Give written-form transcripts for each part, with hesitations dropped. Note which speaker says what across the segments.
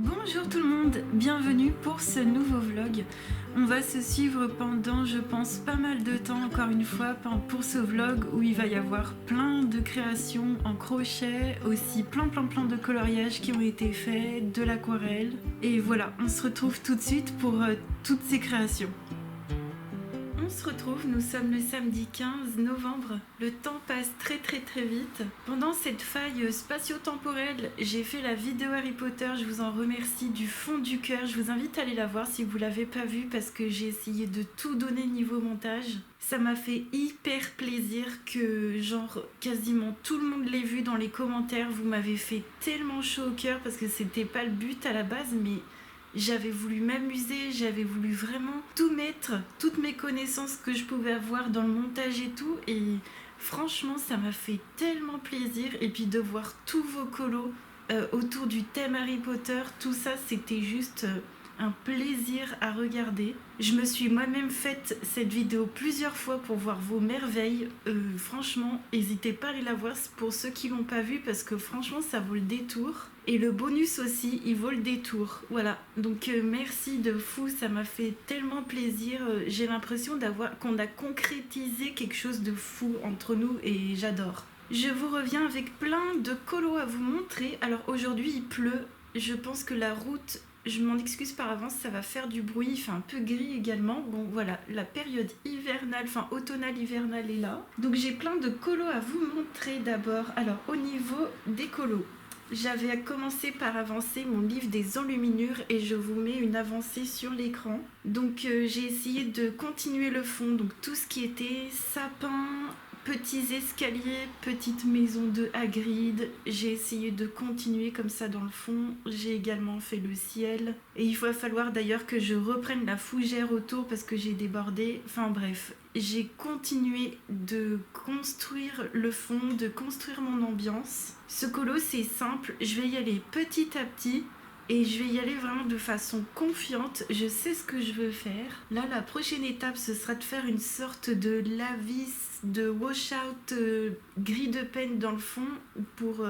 Speaker 1: Bonjour tout le monde, bienvenue pour ce nouveau vlog. On va se suivre pendant, je pense, pas mal de temps encore une fois pour ce vlog où il va y avoir plein de créations en crochet, aussi plein de coloriages qui ont été faits, de l'aquarelle. Et voilà, on se retrouve tout de suite pour toutes ces créations. On se retrouve, nous sommes le samedi 15 novembre. Le temps passe très vite. Pendant cette faille spatio-temporelle, j'ai fait la vidéo Harry Potter, je vous en remercie du fond du cœur. Je vous invite à aller la voir si vous l'avez pas vue parce que j'ai essayé de tout donner niveau montage. Ça m'a fait hyper plaisir que genre quasiment tout le monde l'ait vu dans les commentaires. Vous m'avez fait tellement chaud au cœur parce que c'était pas le but à la base, mais j'avais voulu m'amuser, j'avais voulu vraiment tout mettre, toutes mes connaissances que je pouvais avoir dans le montage et tout. Et franchement, ça m'a fait tellement plaisir. Et puis de voir tous vos colos autour du thème Harry Potter, tout ça, c'était juste un plaisir à regarder. Je me suis moi-même faite cette vidéo plusieurs fois pour voir vos merveilles. Franchement, n'hésitez pas à aller la voir pour ceux qui l'ont pas vu parce que franchement, ça vaut le détour. Et le bonus aussi, il vaut le détour. Voilà, donc merci de fou, ça m'a fait tellement plaisir. J'ai l'impression qu'on a concrétisé quelque chose de fou entre nous et j'adore. Je vous reviens avec plein de colos à vous montrer. Alors aujourd'hui, il pleut. Je pense que la route, je m'en excuse par avance, ça va faire du bruit, il fait un peu gris également. Bon voilà, la période hivernale, enfin automnale-hivernale est là. Donc j'ai plein de colos à vous montrer d'abord. Alors au niveau des colos, j'avais commencé par avancer mon livre des enluminures et je vous mets une avancée sur l'écran. Donc j'ai essayé de continuer le fond, donc tout ce qui était sapin, petits escaliers, petite maison de Hagrid. J'ai essayé de continuer comme ça dans le fond. J'ai également fait le ciel. Et il va falloir d'ailleurs que je reprenne la fougère autour parce que j'ai débordé. Enfin bref, j'ai continué de construire le fond, de construire mon ambiance. Ce colo c'est simple, je vais y aller petit à petit. Et je vais y aller vraiment de façon confiante, je sais ce que je veux faire. Là, la prochaine étape, ce sera de faire une sorte de lavis, de wash-out gris de peine dans le fond pour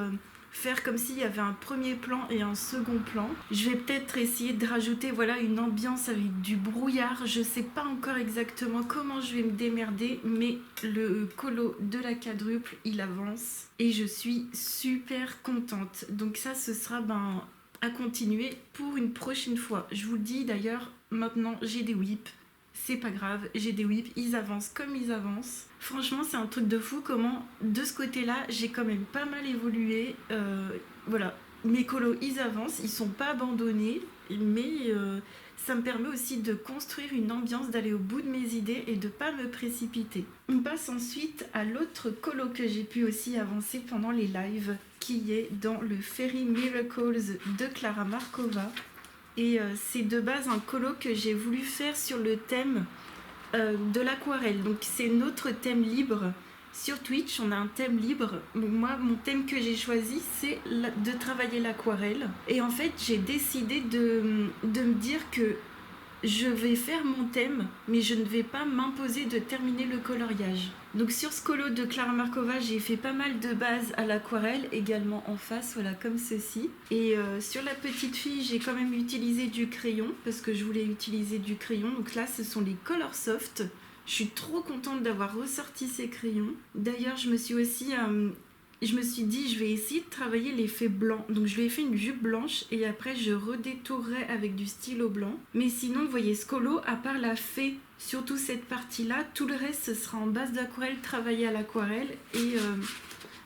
Speaker 1: faire comme s'il y avait un premier plan et un second plan. Je vais peut-être essayer de rajouter voilà, une ambiance avec du brouillard. Je sais pas encore exactement comment je vais me démerder, mais le colo de la quadruple, il avance. Et je suis super contente. Donc ça, ce sera à continuer pour une prochaine fois. Je vous le dis d'ailleurs, maintenant j'ai des whips, c'est pas grave, j'ai des whips, ils avancent comme ils avancent. Franchement, c'est un truc de fou comment de ce côté-là, j'ai quand même pas mal évolué. Voilà, mes colos ils avancent, ils sont pas abandonnés, mais ça me permet aussi de construire une ambiance, d'aller au bout de mes idées et de pas me précipiter. On passe ensuite à l'autre colo que j'ai pu aussi avancer pendant les lives, qui est dans le Fairy Miracles de Clara Markova. Et c'est de base un colo que j'ai voulu faire sur le thème de l'aquarelle. Donc c'est notre thème libre. Sur Twitch, on a un thème libre. Donc moi, mon thème que j'ai choisi, c'est de travailler l'aquarelle. Et en fait, j'ai décidé de me dire que je vais faire mon thème, mais je ne vais pas m'imposer de terminer le coloriage. Donc sur ce colo de Clara Markova, j'ai fait pas mal de bases à l'aquarelle, également en face, voilà, comme ceci. Et sur la petite fille, j'ai quand même utilisé du crayon, parce que je voulais utiliser du crayon. Donc là, ce sont les Color Soft. Je suis trop contente d'avoir ressorti ces crayons. D'ailleurs, je me suis dit, je vais essayer de travailler l'effet blanc. Donc je lui ai fait une jupe blanche et après je redétourerai avec du stylo blanc. Mais sinon, vous voyez, ce colo, à part la fée, surtout cette partie-là, tout le reste, ce sera en base d'aquarelle, travaillé à l'aquarelle.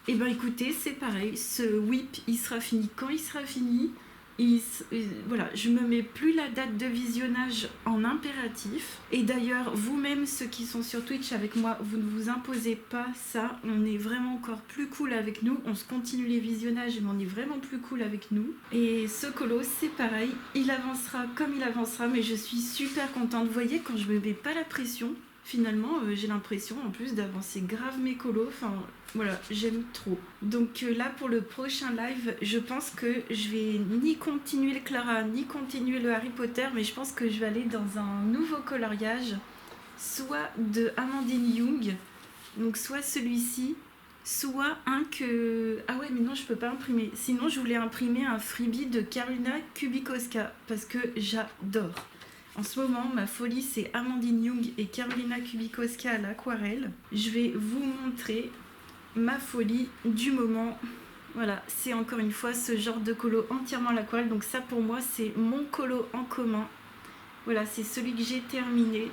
Speaker 1: Et ben écoutez, c'est pareil, ce whip, il sera fini quand il sera fini. Voilà, je me mets plus la date de visionnage en impératif. Et d'ailleurs, vous-même, ceux qui sont sur Twitch avec moi, vous ne vous imposez pas ça. On est vraiment encore plus cool avec nous. On se continue les visionnages, mais on est vraiment plus cool avec nous. Et ce colo, c'est pareil. Il avancera comme il avancera, mais je suis super contente. Vous voyez, quand je me mets pas la pression, finalement, j'ai l'impression en plus d'avancer grave mes colos. Enfin, voilà, j'aime trop. Donc là, pour le prochain live, je pense que je vais ni continuer le Clara, ni continuer le Harry Potter, mais je pense que je vais aller dans un nouveau coloriage, soit de Amandine Young, donc soit celui-ci, soit un que... Ah ouais, mais non, je peux pas imprimer. Sinon, je voulais imprimer un freebie de Karolina Kubikowska, parce que j'adore. En ce moment, ma folie, c'est Amandine Young et Karolina Kubikowska à l'aquarelle. Je vais vous montrer ma folie du moment. Voilà, c'est encore une fois ce genre de colo entièrement à l'aquarelle. Donc ça, pour moi, c'est mon colo en commun. Voilà, c'est celui que j'ai terminé.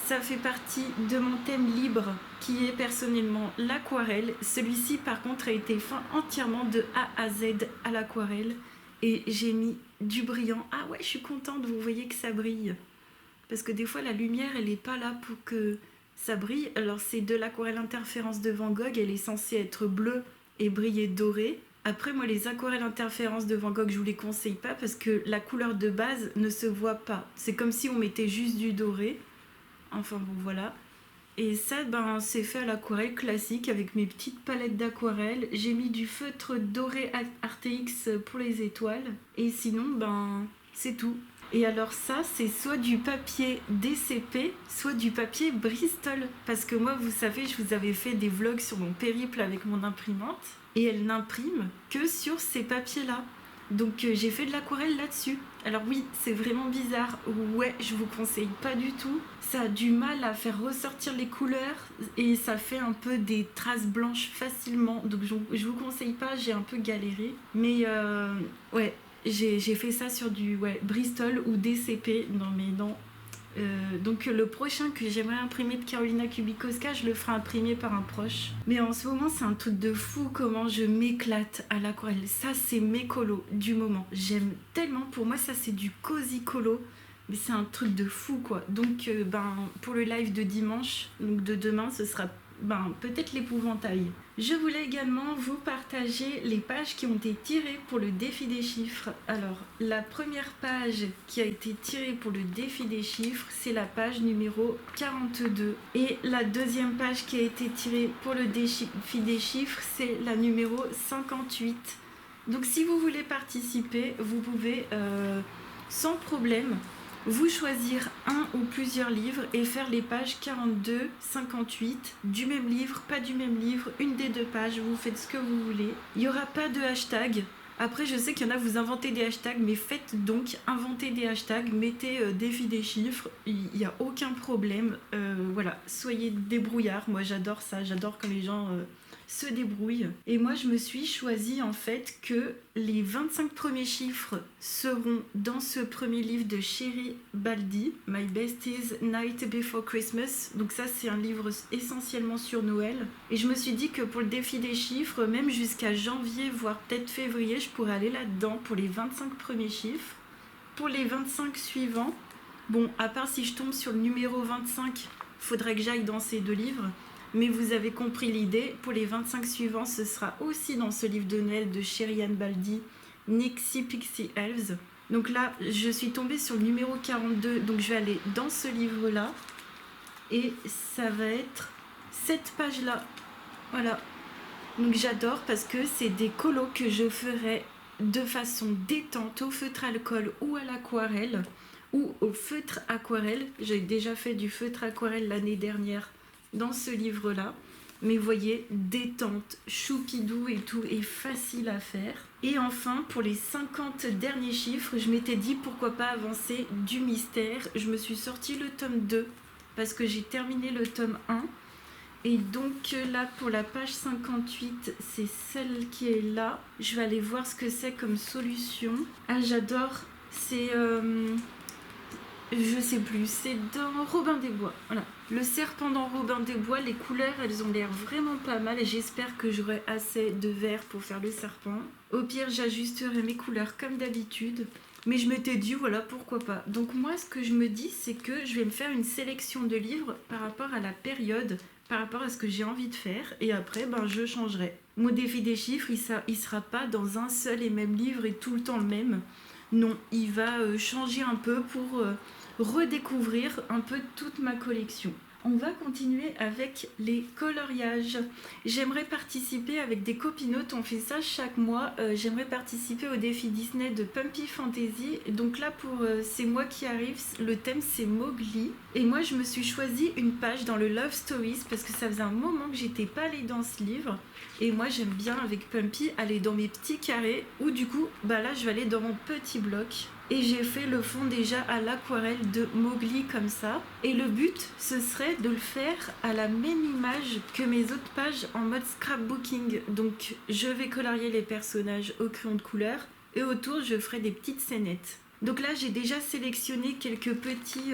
Speaker 1: Ça fait partie de mon thème libre, qui est personnellement l'aquarelle. Celui-ci, par contre, a été fait entièrement de A à Z à l'aquarelle. Et j'ai mis du brillant. Ah ouais, je suis contente, vous voyez que ça brille. Parce que des fois, la lumière, elle n'est pas là pour que ça brille. Alors, c'est de l'aquarelle interférence de Van Gogh. Elle est censée être bleue et briller doré. Après, moi, les aquarelles interférences de Van Gogh, je vous les conseille pas parce que la couleur de base ne se voit pas. C'est comme si on mettait juste du doré. Enfin, bon, voilà. Et ça, ben, c'est fait à l'aquarelle classique avec mes petites palettes d'aquarelle. J'ai mis du feutre doré RTX pour les étoiles. Et sinon, ben, c'est tout. Et alors ça, c'est soit du papier DCP, soit du papier Bristol. Parce que moi, vous savez, je vous avais fait des vlogs sur mon périple avec mon imprimante. Et elle n'imprime que sur ces papiers-là. Donc j'ai fait de l'aquarelle là-dessus. Alors oui, c'est vraiment bizarre. Ouais, je vous conseille pas du tout. Ça a du mal à faire ressortir les couleurs et ça fait un peu des traces blanches facilement. Donc je vous conseille pas, j'ai un peu galéré. Mais ouais, j'ai fait ça sur du Bristol ou DCP. Non mais non. Donc le prochain que j'aimerais imprimer de Karolina Kubikowska, je le ferai imprimer par un proche. Mais en ce moment, c'est un truc de fou comment je m'éclate à l'aquarelle. Ça, c'est mes colos du moment. J'aime tellement. Pour moi, ça, c'est du cozy colo. Mais c'est un truc de fou, quoi. Donc, pour le live de dimanche, donc de demain, ce sera peut-être l'épouvantail. Je voulais également vous partager les pages qui ont été tirées pour le défi des chiffres. Alors, la première page qui a été tirée pour le défi des chiffres, c'est la page numéro 42. Et la deuxième page qui a été tirée pour le défi des chiffres, c'est la numéro 58. Donc, si vous voulez participer, vous pouvez sans problème vous choisir un ou plusieurs livres et faire les pages 42, 58 du même livre, pas du même livre, une des deux pages, vous faites ce que vous voulez. Il n'y aura pas de hashtag. Après, je sais qu'il y en a, vous inventez des hashtags, mais faites donc, inventez des hashtags, mettez défi des chiffres, il n'y a aucun problème. Voilà, soyez débrouillards, moi j'adore ça, j'adore quand les gens se débrouillent. Et moi, je me suis choisi en fait que les 25 premiers chiffres seront dans ce premier livre de Sherry Baldi, My Bestie's Night Before Christmas. Donc ça, c'est un livre essentiellement sur Noël. Et je me suis dit que pour le défi des chiffres, même jusqu'à janvier, voire peut-être février, je pourrais aller là-dedans pour les 25 premiers chiffres. Pour les 25 suivants, bon, à part si je tombe sur le numéro 25, faudrait que j'aille dans ces deux livres. Mais vous avez compris l'idée, pour les 25 suivants, ce sera aussi dans ce livre de Noël de Sherry Baldi, Nixie Pixie Elves. Donc là, je suis tombée sur le numéro 42, donc je vais aller dans ce livre-là. Et ça va être cette page-là. Voilà. Donc j'adore parce que c'est des colos que je ferai de façon détente au feutre alcool ou à l'aquarelle ou au feutre aquarelle. J'ai déjà fait du feutre aquarelle l'année dernière dans ce livre-là. Mais vous voyez, détente, choupidou et tout, est facile à faire. Et enfin, pour les 50 derniers chiffres, je m'étais dit pourquoi pas avancer du mystère. Je me suis sorti le tome 2 parce que j'ai terminé le tome 1. Et donc là, pour la page 58, c'est celle qui est là. Je vais aller voir ce que c'est comme solution. Ah, j'adore. C'est... je sais plus, c'est dans Robin des Bois. Voilà. Le serpent dans Robin des Bois, les couleurs, elles ont l'air vraiment pas mal et j'espère que j'aurai assez de vert pour faire le serpent. Au pire, j'ajusterai mes couleurs comme d'habitude. Mais je m'étais dit, voilà, pourquoi pas. Donc moi, ce que je me dis, c'est que je vais me faire une sélection de livres par rapport à la période, par rapport à ce que j'ai envie de faire. Et après, je changerai. Mon défi des chiffres, il sera pas dans un seul et même livre et tout le temps le même. Non, il va changer un peu pour redécouvrir un peu toute ma collection. On va continuer avec les coloriages. J'aimerais participer avec des copinotes, on fait ça chaque mois. J'aimerais participer au défi Disney de Pumpy Fantasy. Donc là, pour ces mois qui arrivent, le thème c'est Mowgli. Et moi, je me suis choisi une page dans le Love Stories parce que ça faisait un moment que j'étais pas allée dans ce livre. Et moi, j'aime bien avec Pumpy aller dans mes petits carrés ou du coup, là, je vais aller dans mon petit bloc. Et j'ai fait le fond déjà à l'aquarelle de Mowgli comme ça. Et le but, ce serait de le faire à la même image que mes autres pages en mode scrapbooking. Donc je vais colorier les personnages au crayon de couleur et autour je ferai des petites scénettes. Donc là j'ai déjà sélectionné quelques petits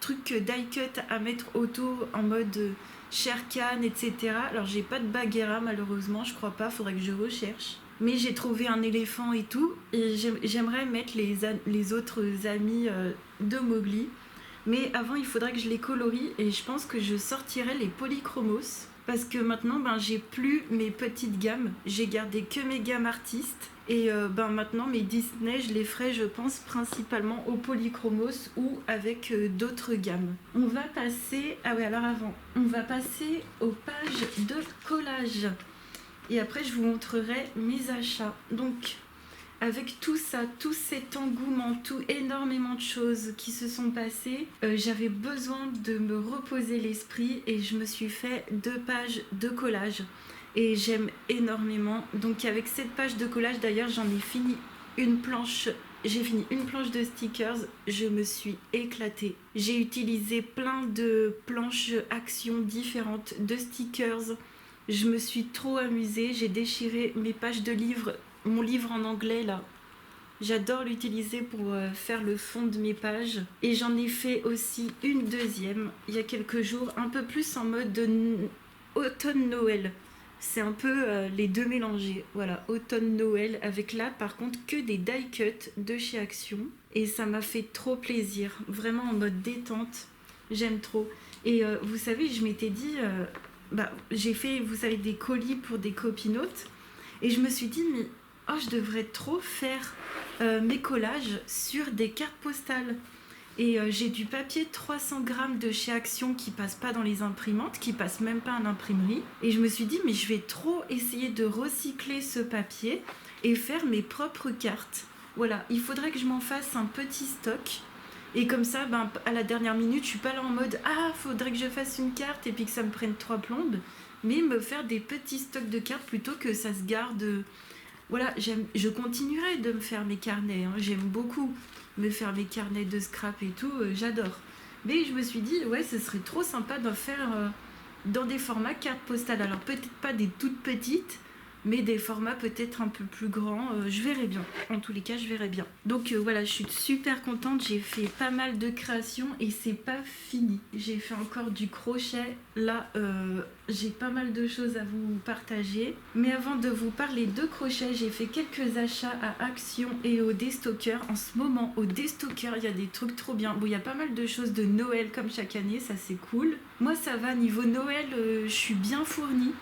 Speaker 1: trucs die cut à mettre autour en mode Shere Khan, etc. Alors j'ai pas de Bagheera malheureusement, je crois pas, faudrait que je recherche. Mais j'ai trouvé un éléphant et tout, et j'aimerais mettre les autres amis de Mowgli. Mais avant, il faudrait que je les colorie, et je pense que je sortirai les polychromos. Parce que maintenant, j'ai plus mes petites gammes, j'ai gardé que mes gammes artistes. Et maintenant, mes Disney, je les ferai, je pense, principalement au polychromos ou avec d'autres gammes. On va passer... Ah ouais, alors avant, on va passer aux pages de collage. Et après, je vous montrerai mes achats. Donc, avec tout ça, tout cet engouement, énormément de choses qui se sont passées, j'avais besoin de me reposer l'esprit et je me suis fait 2 pages de collage. Et j'aime énormément. Donc, avec cette page de collage, d'ailleurs, j'en ai fini une planche. J'ai fini une planche de stickers. Je me suis éclatée. J'ai utilisé plein de planches actions différentes, de stickers. Je me suis trop amusée, j'ai déchiré mes pages de livres, mon livre en anglais là. J'adore l'utiliser pour faire le fond de mes pages. Et j'en ai fait aussi une deuxième, il y a quelques jours, un peu plus en mode automne-Noël. C'est un peu les deux mélangés. Voilà, automne-Noël, avec là par contre que des die cut de chez Action. Et ça m'a fait trop plaisir, vraiment en mode détente. J'aime trop. Et vous savez, je m'étais dit... j'ai fait, vous savez, des colis pour des copinotes et je me suis dit, mais je devrais trop faire mes collages sur des cartes postales. Et j'ai du papier 300 grammes de chez Action qui passe pas dans les imprimantes, qui passe même pas en imprimerie. Et je me suis dit, mais je vais trop essayer de recycler ce papier et faire mes propres cartes. Voilà, il faudrait que je m'en fasse un petit stock. Et comme ça, à la dernière minute, je suis pas là en mode « Ah, faudrait que je fasse une carte et puis que ça me prenne 3 plombes », mais me faire des petits stocks de cartes plutôt que ça se garde. Voilà, je continuerai de me faire mes carnets, hein. J'aime beaucoup me faire mes carnets de scrap et tout, j'adore. Mais je me suis dit, ouais, ce serait trop sympa d'en faire dans des formats cartes postales. Alors peut-être pas des toutes petites, mais des formats peut-être un peu plus grands, je verrai bien. En tous les cas, je verrai bien. Donc voilà, je suis super contente, j'ai fait pas mal de créations et c'est pas fini. J'ai fait encore du crochet, là j'ai pas mal de choses à vous partager. Mais avant de vous parler de crochet, j'ai fait quelques achats à Action et au Destocker. En ce moment, au Destocker, il y a des trucs trop bien. Bon, il y a pas mal de choses de Noël comme chaque année, ça c'est cool. Moi ça va, niveau Noël, je suis bien fournie.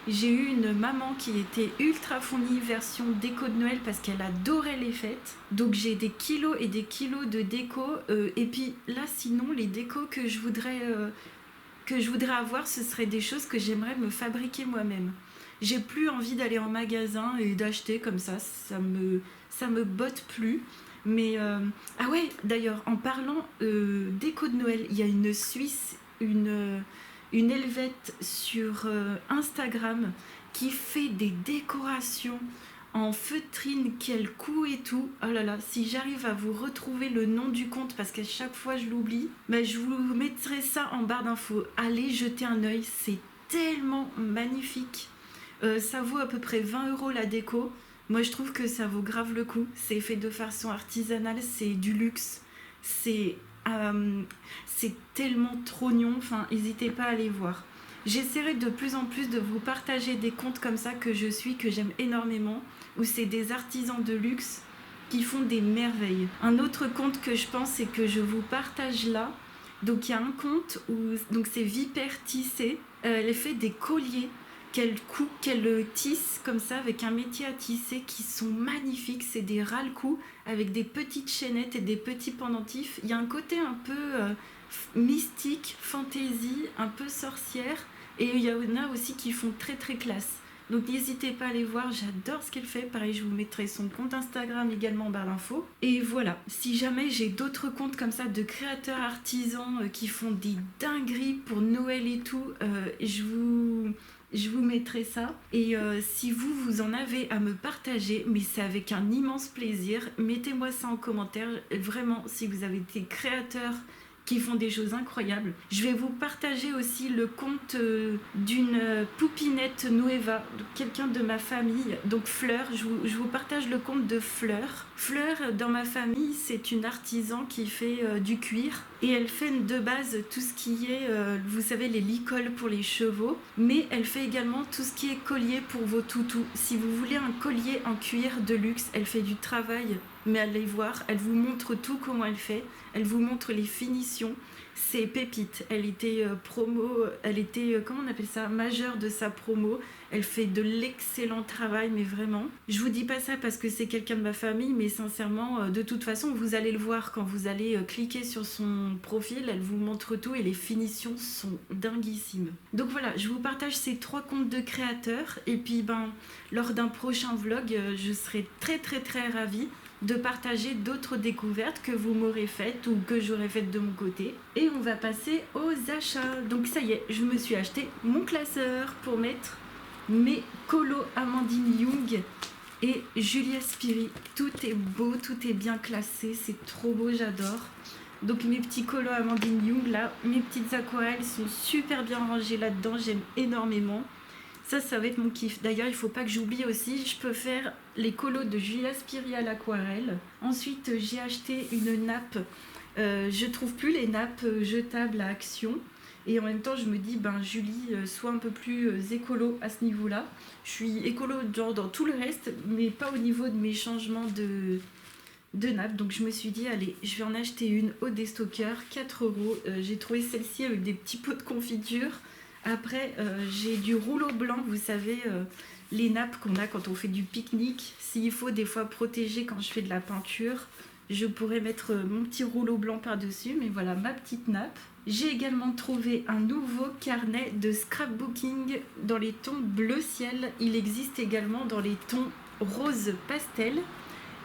Speaker 1: J'ai eu une maman qui était ultra fournie version déco de Noël parce qu'elle adorait les fêtes. Donc j'ai des kilos et des kilos de déco. Et puis là, sinon, les décos que je voudrais avoir, ce seraient des choses que j'aimerais me fabriquer moi-même. J'ai plus envie d'aller en magasin et d'acheter comme ça me botte plus. Mais ah ouais, d'ailleurs, en parlant déco de Noël, il y a une Suisse, une Helvète sur Instagram qui fait des décorations en feutrine, quel coup et tout. Oh là là, si j'arrive à vous retrouver le nom du compte, parce qu'à chaque fois je l'oublie, je vous mettrai ça en barre d'infos. Allez jeter un œil, c'est tellement magnifique. Ça vaut à peu près 20 € la déco. Moi je trouve que ça vaut grave le coup. C'est fait de façon artisanale, c'est du luxe. C'est tellement trognon, enfin n'hésitez pas à aller voir. J'essaierai de plus en plus de vous partager des comptes comme ça que je suis, que j'aime énormément, où c'est des artisans de luxe qui font des merveilles. Un autre compte que je pense et que je vous partage là, donc il y a un compte où donc c'est Vipère Tissé, elle fait des colliers qu'elle tisse comme ça avec un métier à tisser qui sont magnifiques. C'est des ras-le-cou avec des petites chaînettes et des petits pendentifs. Il y a un côté un peu mystique, fantaisie, un peu sorcière, et il y en a aussi qui font très très classe. Donc n'hésitez pas à aller voir, j'adore ce qu'elle fait. Pareil, je vous mettrai son compte Instagram également en barre d'infos. Et voilà, si jamais j'ai d'autres comptes comme ça de créateurs artisans qui font des dingueries pour Noël et tout, je vous mettrai ça. Et si vous en avez à me partager, mais c'est avec un immense plaisir, mettez-moi ça en commentaire. Vraiment, si vous avez des créateurs qui font des choses incroyables. Je vais vous partager aussi le compte d'une poupinette Nueva, quelqu'un de ma famille, donc Fleur. Je vous partage le compte de Fleur. Fleur, dans ma famille, c'est une artisan qui fait du cuir, et elle fait de base tout ce qui est, vous savez, les licoles pour les chevaux, mais elle fait également tout ce qui est collier pour vos toutous. Si vous voulez un collier en cuir de luxe, elle fait du travail, mais allez voir, elle vous montre tout comment elle fait, elle vous montre les finitions. C'est pépite. Elle était comment on appelle ça, majeure de sa promo. Elle fait de l'excellent travail, mais vraiment. Je vous dis pas ça parce que c'est quelqu'un de ma famille, mais sincèrement, de toute façon, vous allez le voir quand vous allez cliquer sur son profil. Elle vous montre tout et les finitions sont dinguissimes. Donc voilà, je vous partage ces 3 comptes de créateurs, et puis lors d'un prochain vlog, je serai très très très ravie de partager d'autres découvertes que vous m'aurez faites ou que j'aurais faites de mon côté. Et on va passer aux achats. Donc ça y est, je me suis acheté mon classeur pour mettre mes colos Amandine Young et Julia Spiri. Tout est beau, tout est bien classé, c'est trop beau, j'adore. Donc mes petits colos Amandine Young là, mes petites aquarelles sont super bien rangées là-dedans, j'aime énormément. Ça va être mon kiff. D'ailleurs, il ne faut pas que j'oublie aussi, je peux faire les colos de Julia Spiri à l'aquarelle. Ensuite, j'ai acheté une nappe. Je ne trouve plus les nappes jetables à Action. Et en même temps, je me dis, Julie, sois un peu plus écolo à ce niveau-là. Je suis écolo genre dans tout le reste, mais pas au niveau de mes changements de nappe. Donc je me suis dit, allez, je vais en acheter une au déstocker, 4 €. J'ai trouvé celle-ci avec des petits pots de confiture. Après, j'ai du rouleau blanc, vous savez, les nappes qu'on a quand on fait du pique-nique. S'il faut des fois protéger quand je fais de la peinture, je pourrais mettre mon petit rouleau blanc par-dessus, mais voilà ma petite nappe. J'ai également trouvé un nouveau carnet de scrapbooking dans les tons bleu ciel. Il existe également dans les tons rose pastel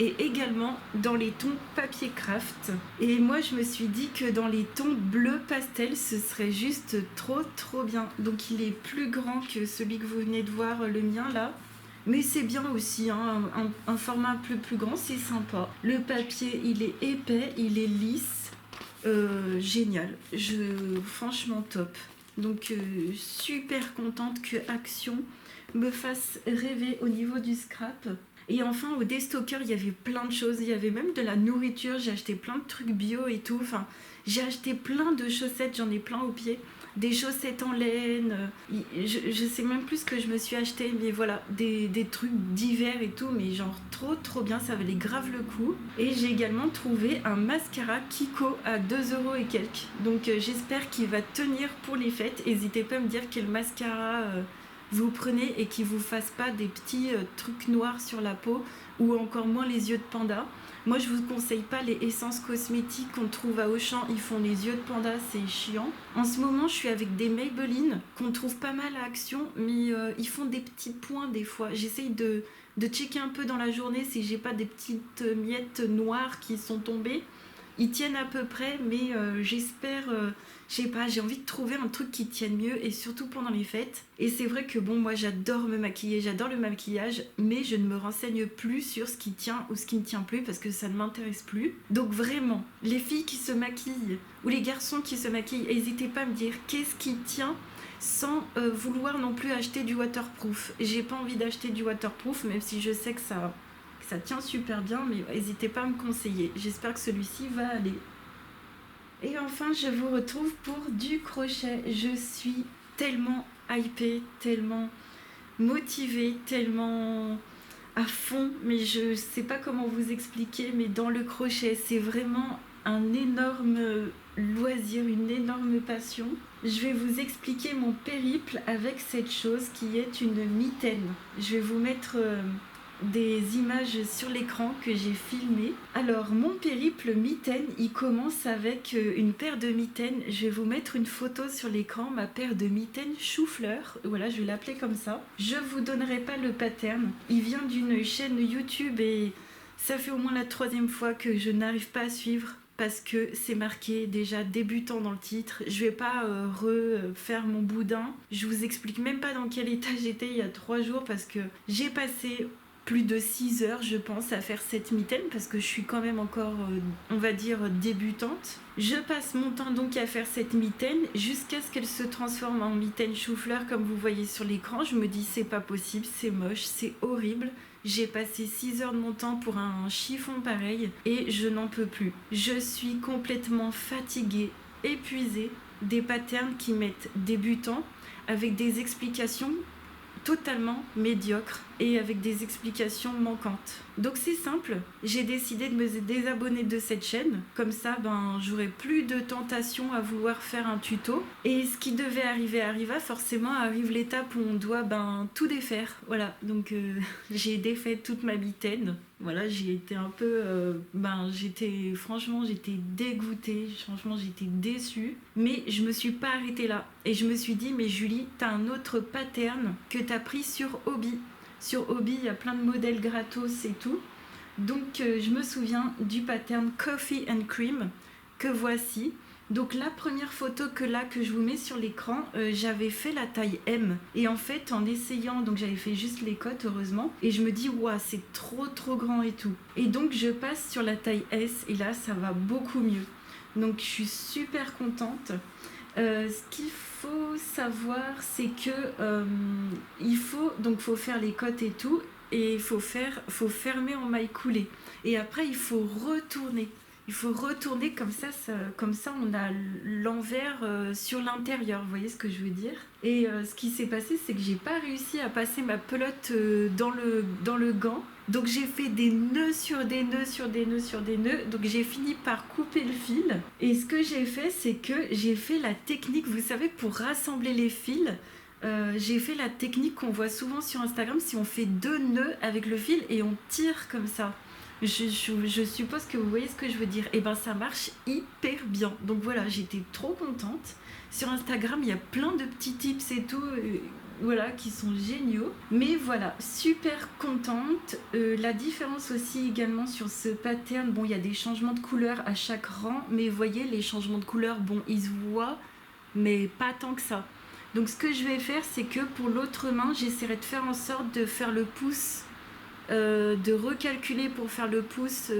Speaker 1: et également dans les tons papier craft. Et moi je me suis dit que dans les tons bleu pastel ce serait juste trop bien. Donc il est plus grand que celui que vous venez de voir, le mien là, mais c'est bien aussi, hein, un format un peu plus grand, c'est sympa. Le papier il est épais, il est lisse, génial, franchement top. Donc super contente que Action me fasse rêver au niveau du scrap. Et enfin, au déstocker, il y avait plein de choses. Il y avait même de la nourriture. J'ai acheté plein de trucs bio et tout. Enfin, j'ai acheté plein de chaussettes. J'en ai plein aux pieds. Des chaussettes en laine. Je sais même plus ce que je me suis acheté. Mais voilà, des trucs d'hiver et tout. Mais genre trop bien. Ça valait grave le coup. Et j'ai également trouvé un mascara Kiko à 2 € et quelques. Donc j'espère qu'il va tenir pour les fêtes. N'hésitez pas à me dire quel mascara vous prenez et qui vous fasse pas des petits trucs noirs sur la peau, ou encore moins les yeux de panda. Moi je vous conseille pas les essences cosmétiques qu'on trouve à Auchan, ils font les yeux de panda, c'est chiant. En ce moment je suis avec des Maybelline qu'on trouve pas mal à Action, mais ils font des petits points des fois. J'essaye de checker un peu dans la journée si j'ai pas des petites miettes noires qui sont tombées. Ils tiennent à peu près, mais j'espère, je sais pas, j'ai envie de trouver un truc qui tienne mieux, et surtout pendant les fêtes. Et c'est vrai que bon, moi j'adore me maquiller, j'adore le maquillage, mais je ne me renseigne plus sur ce qui tient ou ce qui ne tient plus parce que ça ne m'intéresse plus. Donc vraiment, les filles qui se maquillent ou les garçons qui se maquillent, n'hésitez pas à me dire qu'est-ce qui tient, sans vouloir non plus acheter du waterproof. J'ai pas envie d'acheter du waterproof, même si je sais que ça tient super bien, mais n'hésitez pas à me conseiller. J'espère que celui-ci va aller. Et enfin, je vous retrouve pour du crochet. Je suis tellement hypée, tellement motivée, tellement à fond, mais je sais pas comment vous expliquer, mais dans le crochet, c'est vraiment un énorme loisir, une énorme passion. Je vais vous expliquer mon périple avec cette chose qui est une mitaine. Je vais vous mettre des images sur l'écran que j'ai filmées. Alors mon périple mitaine, il commence avec une paire de mitaines. Je vais vous mettre une photo sur l'écran, ma paire de mitaines chou-fleur. Voilà, je vais l'appeler comme ça. Je vous donnerai pas le pattern. Il vient d'une chaîne YouTube et ça fait au moins la 3e fois que je n'arrive pas à suivre parce que c'est marqué déjà débutant dans le titre. Je vais pas refaire mon boudin. Je vous explique même pas dans quel état j'étais il y a 3 jours parce que j'ai passé plus de 6 heures, je pense, à faire cette mitaine parce que je suis quand même encore, on va dire, débutante. Je passe mon temps donc à faire cette mitaine jusqu'à ce qu'elle se transforme en mitaine chou-fleur comme vous voyez sur l'écran. Je me dis c'est pas possible, c'est moche, c'est horrible. J'ai passé 6 heures de mon temps pour un chiffon pareil et je n'en peux plus. Je suis complètement fatiguée, épuisée, des patterns qui mettent débutants avec des explications totalement médiocres et avec des explications manquantes. Donc c'est simple, j'ai décidé de me désabonner de cette chaîne, comme ça j'aurai plus de tentation à vouloir faire un tuto. Et ce qui devait arriver arriva, forcément arrive l'étape où on doit tout défaire. Voilà, donc j'ai défait toute ma mitaine. Voilà, j'ai été un peu, franchement j'étais dégoûtée, franchement j'étais déçue, mais je me suis pas arrêtée là. Et je me suis dit, mais Julie, t'as un autre pattern que t'as pris sur Hobby. Sur Hobby, il y a plein de modèles gratos et tout. Donc je me souviens du pattern Coffee and Cream que voici. Donc la première photo que je vous mets sur l'écran, j'avais fait la taille M. Et en fait, en essayant, donc j'avais fait juste les côtes heureusement. Et je me dis, ouah, c'est trop grand et tout. Et donc je passe sur la taille S et là, ça va beaucoup mieux. Donc je suis super contente. Ce qu'il faut savoir, c'est que faut faire les côtes et tout, et faut fermer en maille coulée. Et après, il faut retourner. Comme ça on a l'envers sur l'intérieur, vous voyez ce que je veux dire. Et ce qui s'est passé, c'est que j'ai pas réussi à passer ma pelote dans le gant. Donc j'ai fait des nœuds sur des nœuds sur des nœuds sur des nœuds. Donc j'ai fini par couper le fil. Et ce que j'ai fait, c'est que j'ai fait la technique, vous savez, pour rassembler les fils. J'ai fait la technique qu'on voit souvent sur Instagram, si on fait 2 nœuds avec le fil et on tire comme ça. Je suppose que vous voyez ce que je veux dire. Et ça marche hyper bien. Donc voilà, j'étais trop contente. Sur Instagram, il y a plein de petits tips et tout, qui sont géniaux. Mais voilà, super contente. La différence aussi également sur ce pattern, il y a des changements de couleur à chaque rang. Mais vous voyez, les changements de couleur, ils se voient, mais pas tant que ça. Donc ce que je vais faire, c'est que pour l'autre main, j'essaierai de faire en sorte de faire le pouce, de recalculer pour faire le pouce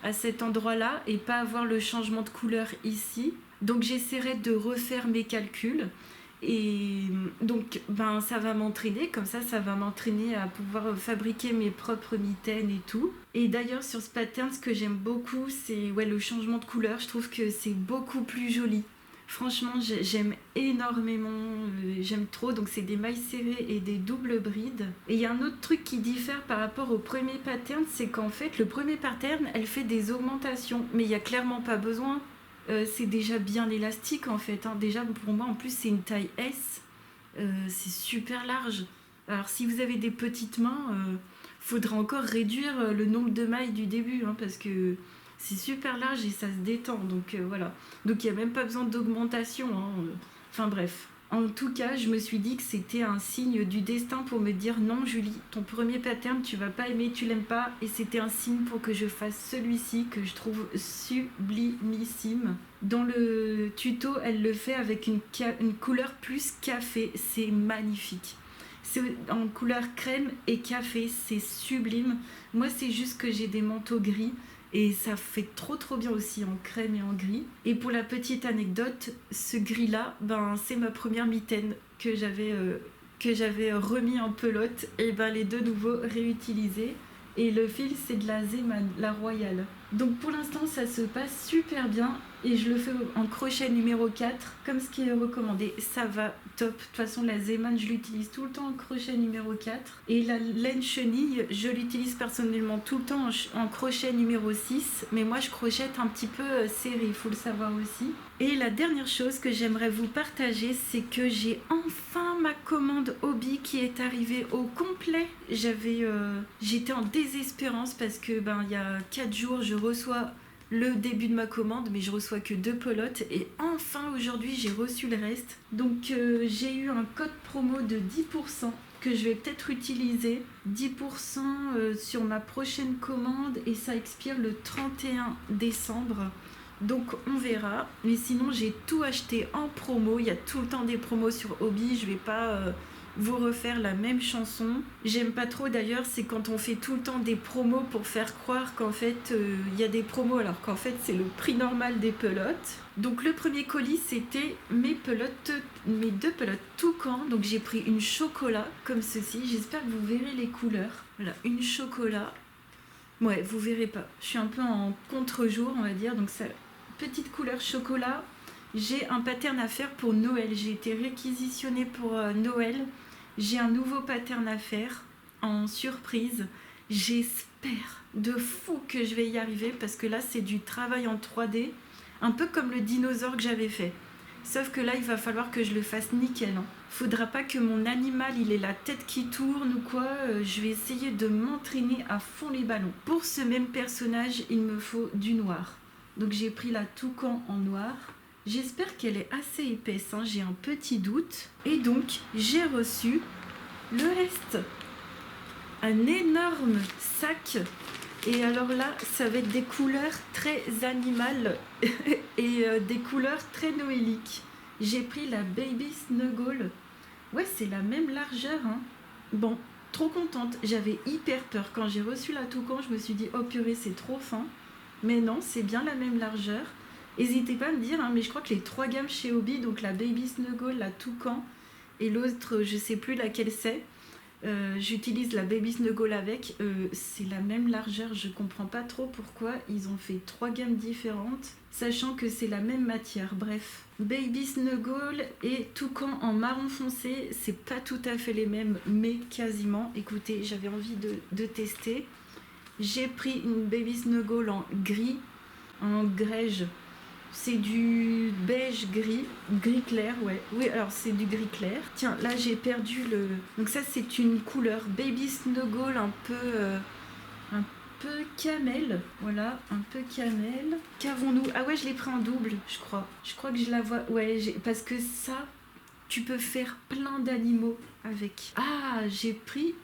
Speaker 1: à cet endroit-là et pas avoir le changement de couleur ici. Donc j'essaierai de refaire mes calculs et donc ça va m'entraîner, comme ça va m'entraîner à pouvoir fabriquer mes propres mitaines et tout. Et d'ailleurs sur ce pattern, ce que j'aime beaucoup, c'est le changement de couleur. Je trouve que c'est beaucoup plus joli. Franchement, j'aime énormément, j'aime trop. Donc c'est des mailles serrées et des doubles brides. Et il y a un autre truc qui diffère par rapport au premier pattern, c'est qu'en fait, le premier pattern, elle fait des augmentations. Mais il n'y a clairement pas besoin. C'est déjà bien élastique en fait. Déjà pour moi, en plus, c'est une taille S. C'est super large. Alors si vous avez des petites mains, faudra encore réduire le nombre de mailles du début. Parce que c'est super large et ça se détend, donc voilà. Donc il n'y a même pas besoin d'augmentation. Enfin bref. En tout cas, je me suis dit que c'était un signe du destin pour me dire non Julie, ton premier pattern tu vas pas aimer, tu l'aimes pas. Et c'était un signe pour que je fasse celui-ci que je trouve sublimissime. Dans le tuto, elle le fait avec une couleur plus café, c'est magnifique. C'est en couleur crème et café, c'est sublime. Moi c'est juste que j'ai des manteaux gris. Et ça fait trop bien aussi en crème et en gris. Et pour la petite anecdote, ce gris-là, c'est ma première mitaine que j'avais remis en pelote. Et les deux nouveaux réutilisés. Et le fil, c'est de la Zeman, la Royale. Donc pour l'instant ça se passe super bien et je le fais en crochet numéro 4 comme ce qui est recommandé, ça va top. De toute façon la Zeman je l'utilise tout le temps en crochet numéro 4 et la laine chenille je l'utilise personnellement tout le temps en crochet numéro 6, mais moi je crochette un petit peu serré, il faut le savoir aussi. Et la dernière chose que j'aimerais vous partager, c'est que j'ai enfin ma commande Hobbii qui est arrivée au complet. J'étais en désespérance parce que il y a 4 jours je reçois le début de ma commande, mais je reçois que 2 pelotes et enfin aujourd'hui j'ai reçu le reste. Donc j'ai eu un code promo de 10% que je vais peut-être utiliser, 10% sur ma prochaine commande et ça expire le 31 décembre. Donc on verra, mais sinon j'ai tout acheté en promo, il y a tout le temps des promos sur Hobbii, je vais pas vous refaire la même chanson. J'aime pas trop d'ailleurs, c'est quand on fait tout le temps des promos pour faire croire qu'en fait il y a des promos alors qu'en fait c'est le prix normal des pelotes. Donc le premier colis c'était mes 2 pelotes toucan, donc j'ai pris une chocolat comme ceci, j'espère que vous verrez les couleurs. Voilà, une chocolat. Ouais, vous verrez pas, je suis un peu en contre-jour on va dire, donc ça, petite couleur chocolat. J'ai un pattern à faire pour Noël, j'ai été réquisitionnée pour Noël. J'ai un nouveau pattern à faire en surprise. J'espère de fou que je vais y arriver parce que là c'est du travail en 3D, un peu comme le dinosaure que j'avais fait. Sauf que là il va falloir que je le fasse nickel. Faudra pas que mon animal il ait la tête qui tourne ou quoi. Je vais essayer de m'entraîner à fond les ballons. Pour ce même personnage il me faut du noir. Donc j'ai pris la toucan en noir. J'espère qu'elle est assez épaisse, j'ai un petit doute. Et donc, j'ai reçu le reste. Un énorme sac. Et alors là, ça va être des couleurs très animales et des couleurs très noéliques. J'ai pris la Baby Snuggle. Ouais, c'est la même largeur. Bon, trop contente. J'avais hyper peur. Quand j'ai reçu la toucan, je me suis dit, oh purée, c'est trop fin. Mais non, c'est bien la même largeur. N'hésitez pas à me dire, mais je crois que les 3 gammes chez Hobbii, donc la Baby Snuggle, la toucan et l'autre, je sais plus laquelle c'est. J'utilise la Baby Snuggle avec, c'est la même largeur, je comprends pas trop pourquoi ils ont fait 3 gammes différentes, sachant que c'est la même matière. Bref, Baby Snuggle et toucan en marron foncé, c'est pas tout à fait les mêmes, mais quasiment. Écoutez, j'avais envie de tester. J'ai pris une Baby Snuggle en gris, en grège. C'est du beige gris clair, ouais. Oui, alors c'est du gris clair. Tiens, là j'ai perdu le... Donc ça c'est une couleur Baby Snuggle un peu camel. Voilà, un peu camel. Qu'avons-nous? Ah ouais, je l'ai pris en double, je crois. Je crois que je la vois... Ouais, parce que ça, tu peux faire plein d'animaux avec. Ah, j'ai pris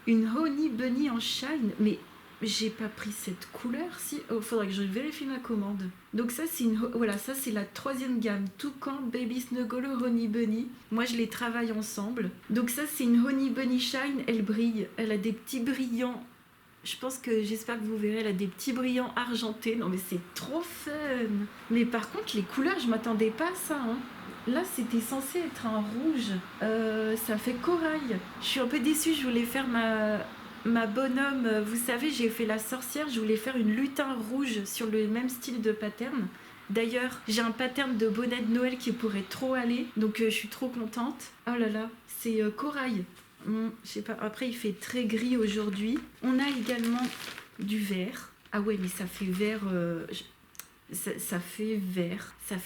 Speaker 1: une Honey Bunny en shine, mais... J'ai pas pris cette couleur, si. Oh, faudrait que je vérifie ma commande. Donc ça c'est voilà, ça c'est la 3e gamme. Toucan, Baby Snuggle, Honey Bunny. Moi je les travaille ensemble. Donc ça c'est une Honey Bunny Shine, elle brille. Elle a des petits brillants. J'espère que vous verrez, elle a des petits brillants argentés. Non mais c'est trop fun. Mais par contre les couleurs, je m'attendais pas à ça. Là c'était censé être un rouge. Ça fait corail. Je suis un peu déçue, je voulais faire ma bonhomme, vous savez, j'ai fait la sorcière, je voulais faire une lutin rouge sur le même style de pattern. D'ailleurs, j'ai un pattern de bonnet de Noël qui pourrait trop aller, donc je suis trop contente. Oh là là, c'est corail. Je sais pas, après il fait très gris aujourd'hui. On a également du vert. Ah ouais, mais ça fait vert... Ça fait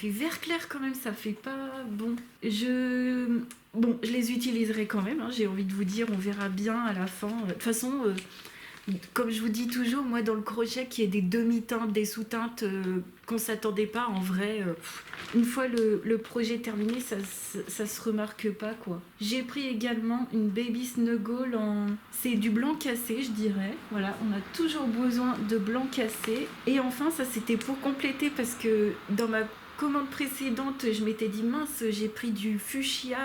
Speaker 1: vert clair quand même, ça fait pas bon. Je les utiliserai quand même, j'ai envie de vous dire, on verra bien à la fin. De toute façon, comme je vous dis toujours, moi dans le crochet, qu'il y ait des demi-teintes, des sous-teintes qu'on s'attendait pas, en vrai, une fois le projet terminé, ça se remarque pas quoi. J'ai pris également une Baby Snuggle c'est du blanc cassé je dirais. Voilà, on a toujours besoin de blanc cassé. Et enfin ça c'était pour compléter parce que dans ma commande précédente, je m'étais dit mince, j'ai pris du fuchsia,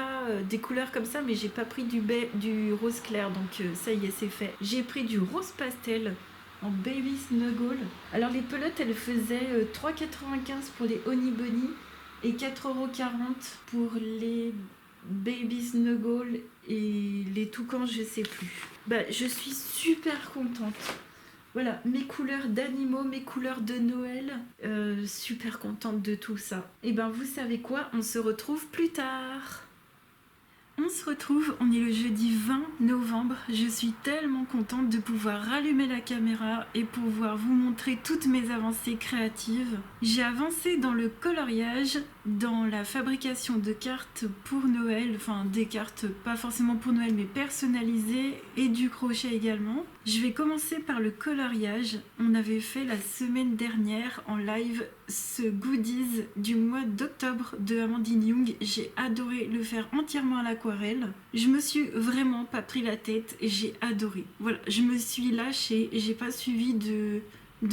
Speaker 1: des couleurs comme ça, mais j'ai pas pris du rose clair, donc ça y est, c'est fait. J'ai pris du rose pastel en Baby Snuggle. Alors les pelotes, elles faisaient 3,95 pour les Honey Bunny et 4,40 € pour les Baby Snuggle et les toucans, je sais plus. Je suis super contente. Voilà, mes couleurs d'animaux, mes couleurs de Noël. Super contente de tout ça. Et ben vous savez quoi, on se retrouve plus tard. On se retrouve, on est le jeudi 20 novembre. Je suis tellement contente de pouvoir rallumer la caméra et pouvoir vous montrer toutes mes avancées créatives. J'ai avancé dans le coloriage, dans la fabrication de cartes pour Noël, enfin des cartes pas forcément pour Noël mais personnalisées, et du crochet également. Je vais commencer par le coloriage. On avait fait la semaine dernière en live ce goodies du mois d'octobre de Amandine Young. J'ai adoré le faire entièrement à l'aquarelle. Je me suis vraiment pas pris la tête et j'ai adoré. Voilà, je me suis lâchée, j'ai pas suivi de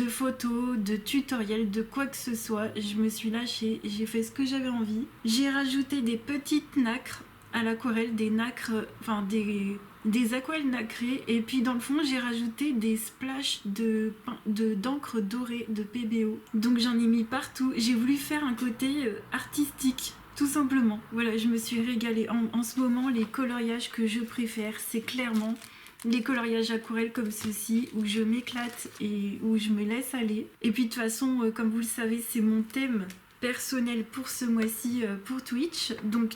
Speaker 1: photos, de tutoriels, de quoi que ce soit. Je me suis lâchée, j'ai fait ce que j'avais envie. J'ai rajouté des petites nacres à l'aquarelle, des nacres, enfin des aquarelles nacrées, et puis dans le fond j'ai rajouté des splashes d'encre dorée de PBO. Donc j'en ai mis partout. J'ai voulu faire un côté artistique, tout simplement. Voilà, je me suis régalée. En ce moment, les coloriages que je préfère, c'est clairement les coloriages aquarelles comme ceci, où je m'éclate et où je me laisse aller. Et puis de toute façon, comme vous le savez, c'est mon thème personnel pour ce mois-ci pour Twitch. Donc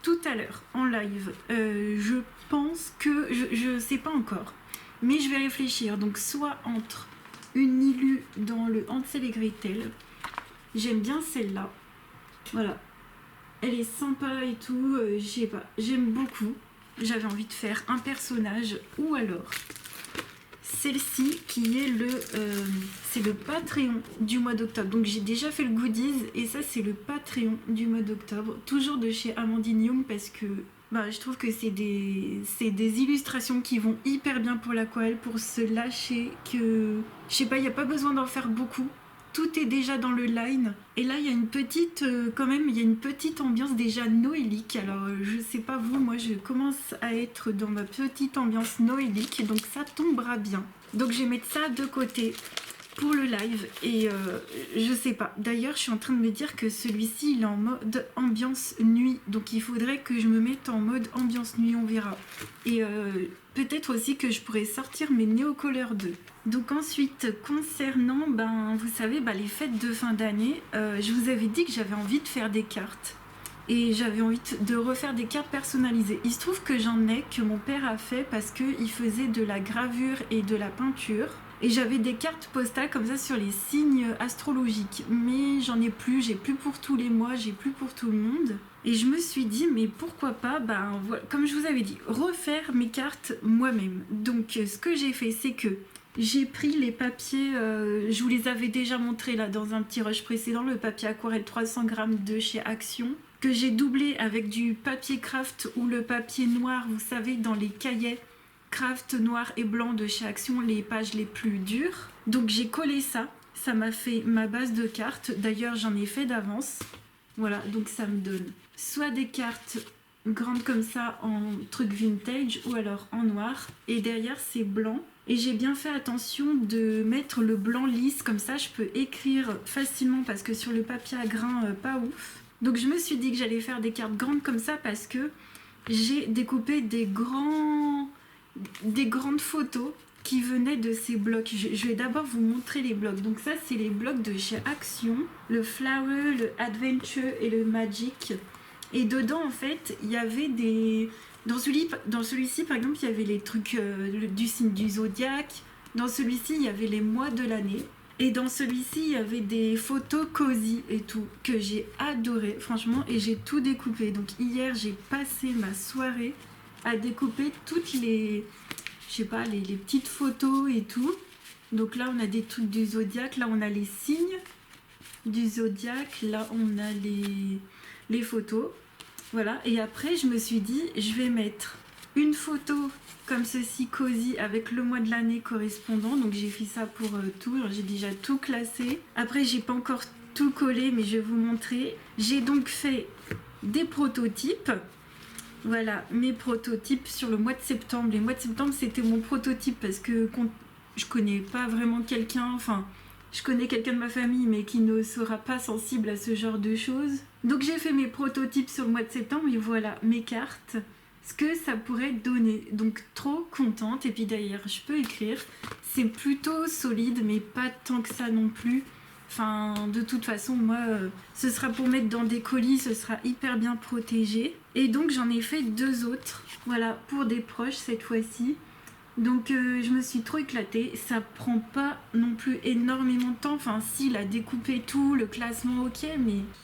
Speaker 1: tout à l'heure, en live, je pense que... Je sais pas encore, mais je vais réfléchir. Donc soit entre une Nilu dans le Hansel et Gretel. J'aime bien celle-là. Voilà. Elle est sympa et tout, je sais pas, j'aime beaucoup. J'avais envie de faire un personnage, ou alors celle-ci qui est c'est le Patreon du mois d'octobre. Donc j'ai déjà fait le goodies et ça c'est le Patreon du mois d'octobre, toujours de chez Amandine Young, parce que je trouve que c'est des illustrations qui vont hyper bien pour l'aquarelle, pour se lâcher, que je sais pas, il n'y a pas besoin d'en faire beaucoup. Tout est déjà dans le line. Et là, il y a une petite, il y a une petite ambiance déjà noélique. Alors, je sais pas vous, moi, je commence à être dans ma petite ambiance noélique. Donc, ça tombera bien. Donc, je vais mettre ça de côté pour le live. Et je sais pas. D'ailleurs, je suis en train de me dire que celui-ci, il est en mode ambiance nuit. Donc, il faudrait que je me mette en mode ambiance nuit, on verra. Et peut-être aussi que je pourrais sortir mes Neocolor 2. Donc ensuite, concernant, vous savez, les fêtes de fin d'année, je vous avais dit que j'avais envie de faire des cartes. Et j'avais envie de refaire des cartes personnalisées. Il se trouve que j'en ai, que mon père a fait parce qu'il faisait de la gravure et de la peinture. Et j'avais des cartes postales comme ça sur les signes astrologiques. Mais j'en ai plus, j'ai plus pour tous les mois, j'ai plus pour tout le monde. Et je me suis dit, mais pourquoi pas, voilà, comme je vous avais dit, refaire mes cartes moi-même. Donc ce que j'ai fait, c'est que j'ai pris les papiers, je vous les avais déjà montrés là dans un petit rush précédent, le papier aquarelle 300 grammes de chez Action, que j'ai doublé avec du papier craft ou le papier noir, vous savez, dans les cahiers craft noir et blanc de chez Action, les pages les plus dures. Donc j'ai collé ça, ça m'a fait ma base de cartes. D'ailleurs, j'en ai fait d'avance. Voilà, donc ça me donne soit des cartes grandes comme ça en truc vintage ou alors en noir. Et derrière, c'est blanc. Et j'ai bien fait attention de mettre le blanc lisse, comme ça je peux écrire facilement parce que sur le papier à grains, pas ouf. Donc je me suis dit que j'allais faire des cartes grandes comme ça parce que j'ai découpé des grandes photos qui venaient de ces blocs. Je vais d'abord vous montrer les blocs. Donc ça c'est les blocs de chez Action, le Flower, le Adventure et le Magic. Et dedans en fait il y avait des... Dans celui-ci, par exemple, il y avait les trucs du signe du zodiaque. Dans celui-ci, il y avait les mois de l'année. Et dans celui-ci, il y avait des photos cosy et tout, que j'ai adoré, franchement. Et j'ai tout découpé. Donc hier, j'ai passé ma soirée à découper toutes les... Je sais pas, les petites photos et tout. Donc là, on a des trucs du zodiaque. Là, on a les signes du zodiaque. Là, on a les photos. Voilà, et après je me suis dit, je vais mettre une photo comme ceci, cosy, avec le mois de l'année correspondant. Donc j'ai fait ça pour tout, j'ai déjà tout classé. Après j'ai pas encore tout collé, mais je vais vous montrer. J'ai donc fait des prototypes. Voilà, mes prototypes sur le mois de septembre. Les mois de septembre, c'était mon prototype parce que je connais pas vraiment quelqu'un, enfin... Je connais quelqu'un de ma famille, mais qui ne sera pas sensible à ce genre de choses. Donc j'ai fait mes prototypes sur le mois de septembre, et voilà, mes cartes. ce que ça pourrait donner. Donc trop contente. Et puis d'ailleurs, je peux écrire. C'est plutôt solide, mais pas tant que ça non plus. Enfin, de toute façon, moi, ce sera pour mettre dans des colis, ce sera hyper bien protégé. Et donc, j'en ai fait 2 autres, voilà, pour des proches cette fois-ci. Donc, je me suis trop éclatée. Ça prend pas non plus énormément de temps. Enfin, si, la découper tout, le classement, ok,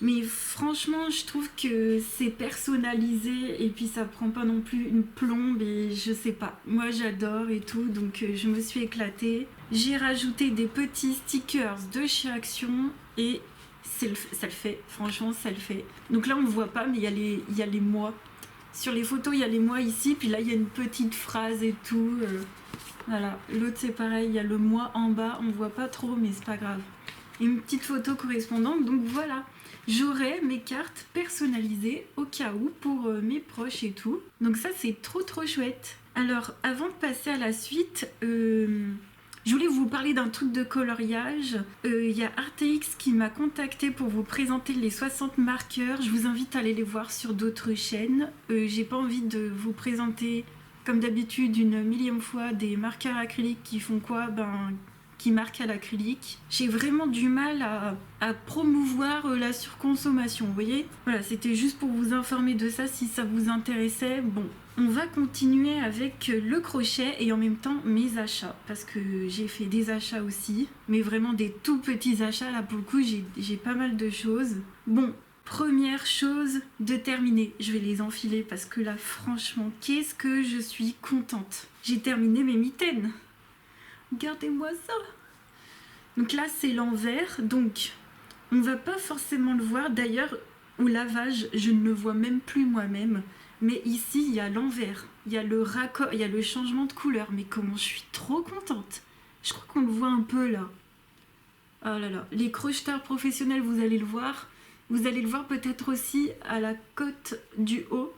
Speaker 1: mais franchement, je trouve que c'est personnalisé et puis ça prend pas non plus une plombe et je sais pas. Moi, j'adore et tout, donc je me suis éclatée. J'ai rajouté des petits stickers de chez Action et ça le fait, franchement ça le fait. Donc là on ne voit pas mais il y a les mois. Sur les photos il y a les mois ici, puis là il y a une petite phrase et tout. Voilà, l'autre c'est pareil, il y a le mois en bas, on ne voit pas trop mais c'est pas grave. Et une petite photo correspondante, donc voilà. J'aurai mes cartes personnalisées au cas où pour mes proches et tout. Donc ça c'est trop chouette. Alors avant de passer à la suite... je voulais vous parler d'un truc de coloriage. Il y a ArtX qui m'a contacté pour vous présenter les 60 marqueurs. Je vous invite à aller les voir sur d'autres chaînes. J'ai pas envie de vous présenter, comme d'habitude, une millième fois des marqueurs acryliques qui font quoi ? Qui marquent à l'acrylique. J'ai vraiment du mal à promouvoir la surconsommation, vous voyez ? Voilà, c'était juste pour vous informer de ça si ça vous intéressait. Bon. On va continuer avec le crochet et en même temps mes achats parce que j'ai fait des achats aussi, mais vraiment des tout petits achats. Là pour le coup j'ai pas mal de choses. Bon, première chose de terminer, je vais les enfiler parce que là franchement qu'est-ce que je suis contente. J'ai terminé mes mitaines. Regardez-moi ça. Donc là c'est l'envers, donc on va pas forcément le voir. D'ailleurs au lavage je ne le vois même plus moi-même. Mais ici, il y a l'envers, il y a le raccord, il y a le changement de couleur. Mais comment je suis trop contente. Je crois qu'on le voit un peu là. Oh là là, les crocheteurs professionnels, vous allez le voir. Vous allez le voir peut-être aussi à la côte du haut.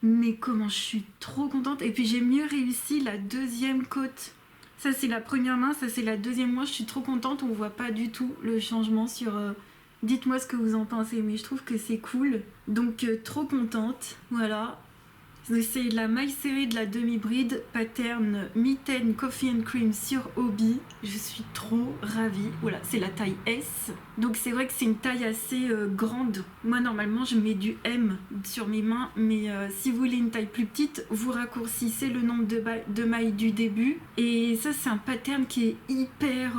Speaker 1: Mais comment je suis trop contente. Et puis j'ai mieux réussi la deuxième côte. Ça c'est la première main, ça c'est la deuxième main. Je suis trop contente, on voit pas du tout le changement sur... Dites-moi ce que vous en pensez, mais je trouve que c'est cool. Donc, trop contente. Voilà. C'est la maille serrée de la demi-bride, pattern mitaine coffee and cream sur hobby. Je suis trop ravie. Voilà, c'est la taille S. Donc, c'est vrai que c'est une taille assez grande. Moi, normalement, je mets du M sur mes mains. Mais si vous voulez une taille plus petite, vous raccourcissez le nombre de mailles du début. Et ça, c'est un pattern qui est hyper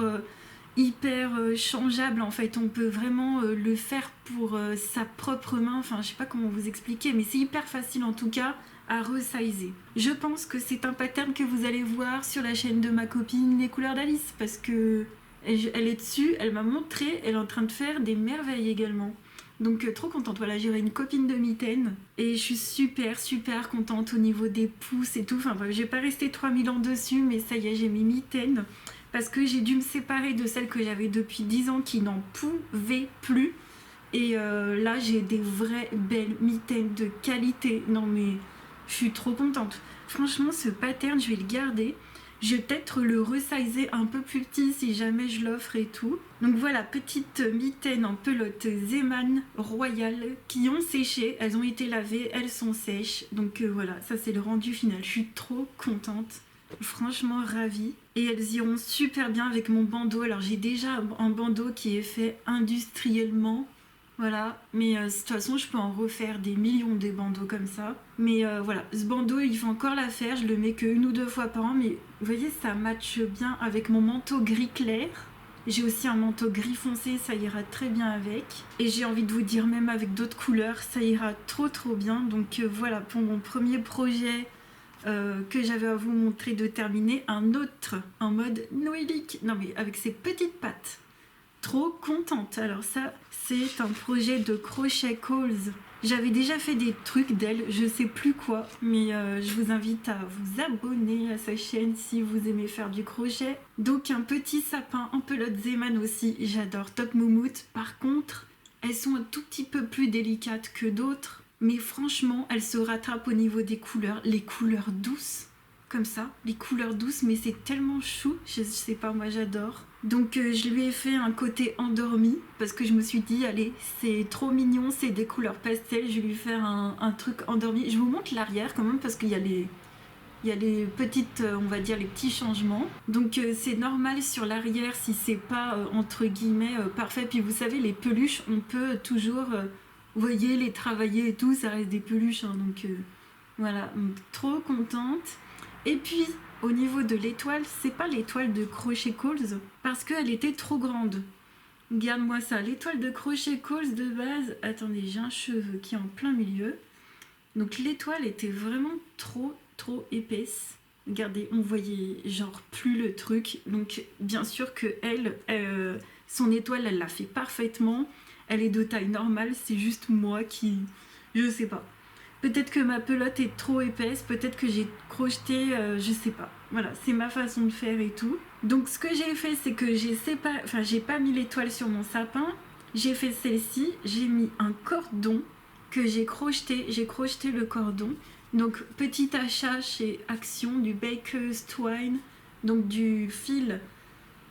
Speaker 1: changeable en fait, on peut vraiment le faire pour sa propre main, enfin je sais pas comment vous expliquer mais c'est hyper facile en tout cas à resizer. Je pense que c'est un pattern que vous allez voir sur la chaîne de ma copine Les Couleurs d'Alice parce que elle est dessus, elle m'a montré, elle est en train de faire des merveilles également. Donc trop contente, voilà, j'ai une copine de mitaine et je suis super contente au niveau des pouces et tout, enfin je vais pas rester 3000 ans dessus mais ça y est, j'ai mes mitaines. Parce que j'ai dû me séparer de celles que j'avais depuis 10 ans qui n'en pouvaient plus. Et là, j'ai des vraies belles mitaines de qualité. Non mais, je suis trop contente. Franchement, ce pattern, je vais le garder. Je vais peut-être le resizer un peu plus petit si jamais je l'offre et tout. Donc voilà, petite mitaine en pelote Zeman Royal qui ont séché. Elles ont été lavées, elles sont sèches. Donc voilà, ça c'est le rendu final. Je suis trop contente. Franchement ravie. Et elles iront super bien avec mon bandeau. Alors j'ai déjà un bandeau qui est fait industriellement. Voilà, mais de toute façon je peux en refaire des millions de bandeaux comme ça. Mais voilà, ce bandeau il faut encore l'affaire, je le mets que 1 ou 2 fois par an. Mais vous voyez, ça matche bien avec mon manteau gris clair. J'ai aussi un manteau gris foncé, ça ira très bien avec. Et j'ai envie de vous dire, même avec d'autres couleurs, ça ira trop bien. Donc voilà, pour mon premier projet... que j'avais à vous montrer de terminer, un autre en mode noélique, non mais avec ses petites pattes, trop contente. Alors ça c'est un projet de crochet Calls, j'avais déjà fait des trucs d'elle, je sais plus quoi, mais je vous invite à vous abonner à sa chaîne si vous aimez faire du crochet. Donc un petit sapin en pelote Zeman aussi, j'adore, top moumoute. Par contre elles sont un tout petit peu plus délicates que d'autres. Mais franchement, elle se rattrape au niveau des couleurs. Les couleurs douces, comme ça. Les couleurs douces, mais c'est tellement chou. Je sais pas, moi j'adore. Donc je lui ai fait un côté endormi parce que je me suis dit allez c'est trop mignon, c'est des couleurs pastel, je vais lui faire un truc endormi. Je vous montre l'arrière quand même parce qu'il y a les petites, on va dire les petits changements. Donc c'est normal sur l'arrière si c'est pas entre guillemets parfait. Puis vous savez les peluches on peut toujours, vous voyez, les travailler et tout, ça reste des peluches hein, donc voilà, donc, trop contente. Et puis au niveau de l'étoile, c'est pas l'étoile de Crochet Calls parce qu'elle était trop grande. Regarde-moi ça, l'étoile de Crochet Calls de base. Attendez, j'ai un cheveu qui est en plein milieu. Donc l'étoile était vraiment trop épaisse. Regardez, on voyait genre plus le truc. Donc bien sûr que son étoile, elle l'a fait parfaitement. Elle est de taille normale, c'est juste moi qui... Je sais pas. Peut-être que ma pelote est trop épaisse, peut-être que j'ai crocheté, je sais pas. Voilà, c'est ma façon de faire et tout. Donc ce que j'ai fait, c'est que j'ai pas mis l'étoile sur mon sapin. J'ai fait celle-ci, j'ai mis un cordon que j'ai crocheté le cordon. Donc petit achat chez Action, du Baker's Twine, donc du fil,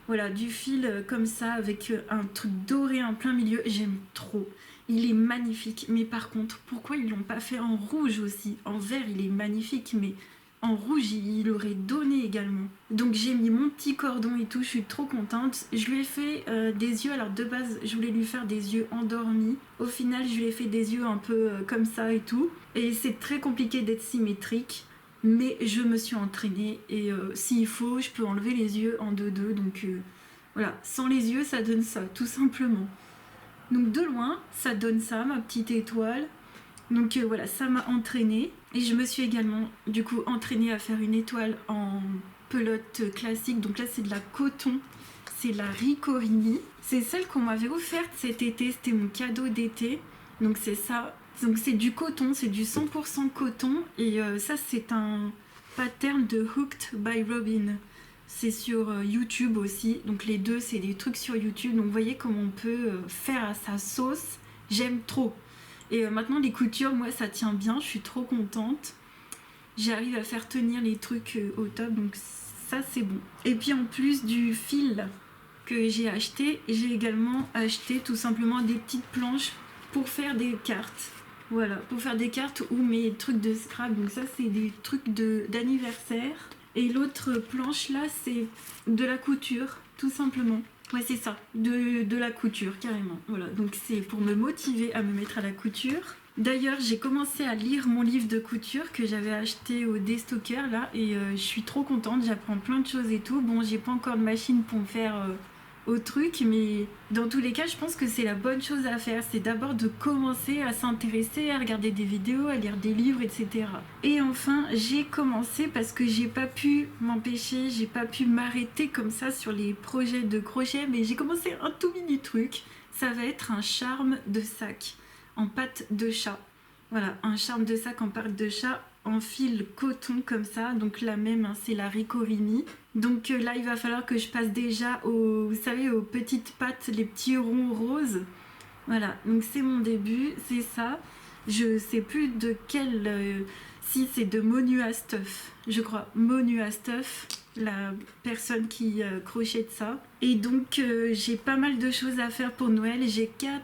Speaker 1: voilà, du fil comme ça avec un truc doré en plein milieu, j'aime trop. Il est magnifique, mais par contre, pourquoi ils l'ont pas fait en rouge aussi? En vert, il est magnifique, mais en rouge, il aurait donné également. Donc j'ai mis mon petit cordon et tout, je suis trop contente. Je lui ai fait des yeux, alors de base, je voulais lui faire des yeux endormis. Au final, je lui ai fait des yeux un peu comme ça et tout. Et c'est très compliqué d'être symétrique, mais je me suis entraînée. Et s'il faut, je peux enlever les yeux en 2-2. Donc voilà, sans les yeux, ça donne ça, tout simplement. Donc de loin, ça donne ça, ma petite étoile. Donc voilà, ça m'a entraînée. Et je me suis également du coup entraînée à faire une étoile en pelote classique. Donc là c'est de la coton, c'est la Ricorini. C'est celle qu'on m'avait offerte cet été, c'était mon cadeau d'été. Donc c'est ça. Donc c'est du coton, c'est du 100% coton. Et ça c'est un pattern de Hooked by Robin. C'est sur YouTube aussi, donc les deux c'est des trucs sur YouTube, donc vous voyez comment on peut faire à sa sauce, j'aime trop. Et maintenant les coutures, moi ça tient bien, je suis trop contente. J'arrive à faire tenir les trucs au top, donc ça c'est bon. Et puis en plus du fil que j'ai acheté, j'ai également acheté tout simplement des petites planches pour faire des cartes. Voilà, pour faire des cartes ou mes trucs de scrap, donc ça c'est des trucs d'anniversaire. Et l'autre planche là, c'est de la couture, tout simplement. Ouais, c'est ça, de la couture, carrément. Voilà, donc c'est pour me motiver à me mettre à la couture. D'ailleurs, j'ai commencé à lire mon livre de couture que j'avais acheté au Déstocker, là, et je suis trop contente, j'apprends plein de choses et tout. Bon, j'ai pas encore de machine pour me faire au truc, mais dans tous les cas, je pense que c'est la bonne chose à faire. C'est d'abord de commencer à s'intéresser, à regarder des vidéos, à lire des livres, etc. Et enfin, j'ai commencé parce que j'ai pas pu m'empêcher, j'ai pas pu m'arrêter comme ça sur les projets de crochet, mais j'ai commencé un tout mini truc. Ça va être un charme de sac en pâte de chat. Voilà, un charme de sac en pâte de chat en fil coton comme ça, donc la même, hein, c'est la Ricorini. Donc là il va falloir que je passe déjà vous savez, aux petites pattes, les petits ronds roses. Voilà, donc c'est mon début, c'est ça. Je sais plus de quel, si c'est de Monua Stuff, je crois, Monua Stuff, la personne qui crochette ça. Et donc j'ai pas mal de choses à faire pour Noël, j'ai 4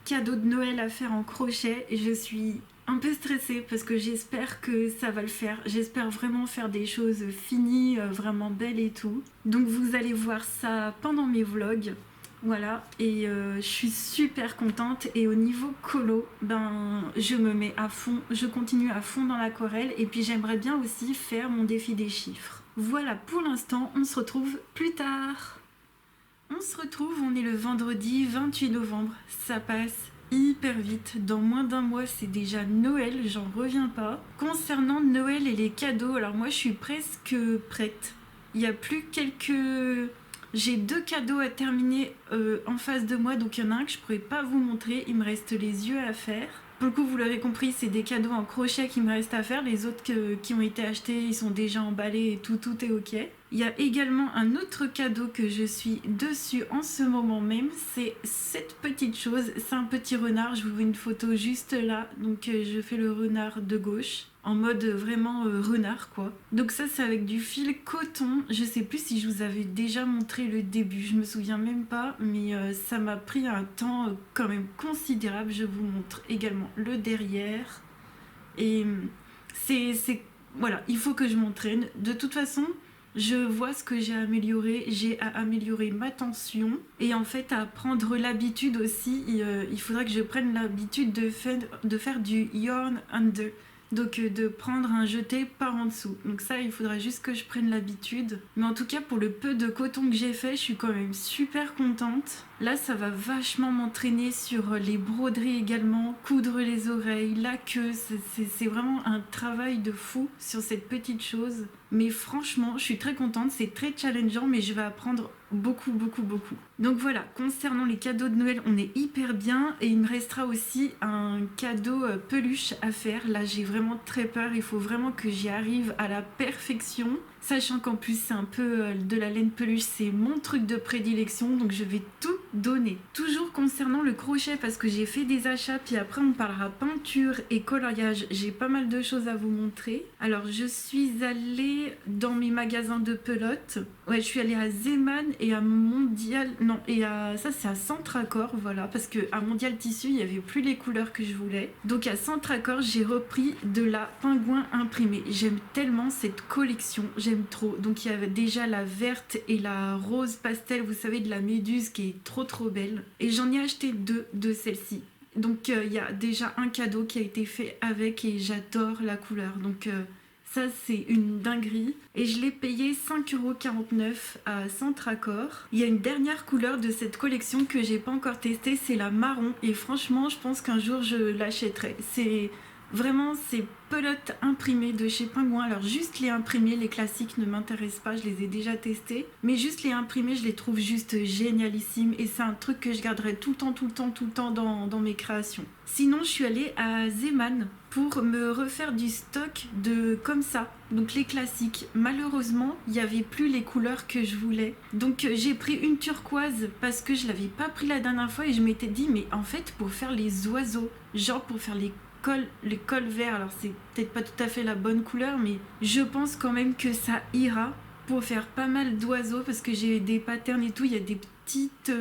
Speaker 1: cadeaux de Noël à faire en crochet et je suis un peu stressée parce que j'espère que ça va le faire. J'espère vraiment faire des choses finies, vraiment belles et tout. Donc vous allez voir ça pendant mes vlogs. Voilà, et je suis super contente. Et au niveau colo, ben, je me mets à fond, je continue à fond dans l'aquarelle. Et puis j'aimerais bien aussi faire mon défi des chiffres. Voilà, pour l'instant, on se retrouve plus tard. On se retrouve, on est le vendredi 28 novembre. Ça passe hyper vite. Dans moins d'un mois, c'est déjà Noël, j'en reviens pas. Concernant Noël et les cadeaux, alors moi je suis presque prête. Il y a plus quelques... J'ai 2 cadeaux à terminer en face de moi, donc il y en a un que je pourrais pas vous montrer. Il me reste les yeux à faire. Pour le coup, vous l'aurez compris, c'est des cadeaux en crochet qui me restent à faire. Les autres qui ont été achetés, ils sont déjà emballés et tout est ok. Il y a également un autre cadeau que je suis dessus en ce moment même. C'est cette petite chose. C'est un petit renard. Je vous mets une photo juste là. Donc je fais le renard de gauche. en mode vraiment renard quoi. Donc ça c'est avec du fil coton. Je sais plus si je vous avais déjà montré le début, je me souviens même pas, mais ça m'a pris un temps quand même considérable. Je vous montre également le derrière. Et voilà, il faut que je m'entraîne. De toute façon, je vois ce que j'ai amélioré. J'ai à améliorer ma tension et en fait à prendre l'habitude aussi. Il faudra que je prenne l'habitude de faire du yarn under. Donc de prendre un jeté par en dessous. Donc ça, il faudra juste que je prenne l'habitude. Mais en tout cas, pour le peu de coton que j'ai fait, je suis quand même super contente. Là, ça va vachement m'entraîner sur les broderies également, coudre les oreilles, la queue. C'est vraiment un travail de fou sur cette petite chose. Mais franchement, je suis très contente. C'est très challengeant, mais je vais apprendre beaucoup. Donc voilà, concernant les cadeaux de Noël, on est hyper bien. Et il me restera aussi un cadeau peluche à faire. Là, j'ai vraiment très peur. Il faut vraiment que j'y arrive à la perfection. Sachant qu'en plus, c'est un peu de la laine peluche. C'est mon truc de prédilection. Donc je vais tout donner. Toujours concernant le crochet, parce que j'ai fait des achats. Puis après, on parlera peinture et coloriage. J'ai pas mal de choses à vous montrer. Alors, je suis allée dans mes magasins de pelote. Ouais, je suis allée à Zeman et à Mondial. Non, ça c'est à Centre-Accord, voilà. Parce que à Mondial Tissu, il n'y avait plus les couleurs que je voulais. Donc à Centre-Accord, j'ai repris de la pingouin imprimée. J'aime tellement cette collection, j'aime trop. Donc il y avait déjà la verte et la rose pastel, vous savez, de la méduse qui est trop belle. Et j'en ai acheté 2 de celles-ci. Donc il y a déjà un cadeau qui a été fait avec et j'adore la couleur. Donc ça c'est une dinguerie. Et je l'ai payé 5,49€ à Centre-Accord. Il y a une dernière couleur de cette collection que j'ai pas encore testée, c'est la marron. Et franchement, je pense qu'un jour je l'achèterai. C'est pelotes imprimées de chez Pingouin. Alors juste les imprimés, les classiques ne m'intéressent pas, je les ai déjà testés. Mais juste les imprimés, je les trouve juste génialissimes. Et c'est un truc que je garderai tout le temps dans mes créations. Sinon, je suis allée à Zeman pour me refaire du stock de comme ça. Donc les classiques. Malheureusement, il n'y avait plus les couleurs que je voulais. Donc j'ai pris une turquoise parce que je l'avais pas pris la dernière fois et je m'étais dit, mais en fait, pour faire les oiseaux, genre pour faire les cols verts, alors c'est peut-être pas tout à fait la bonne couleur, mais je pense quand même que ça ira pour faire pas mal d'oiseaux parce que j'ai des patterns et tout, il y a des petites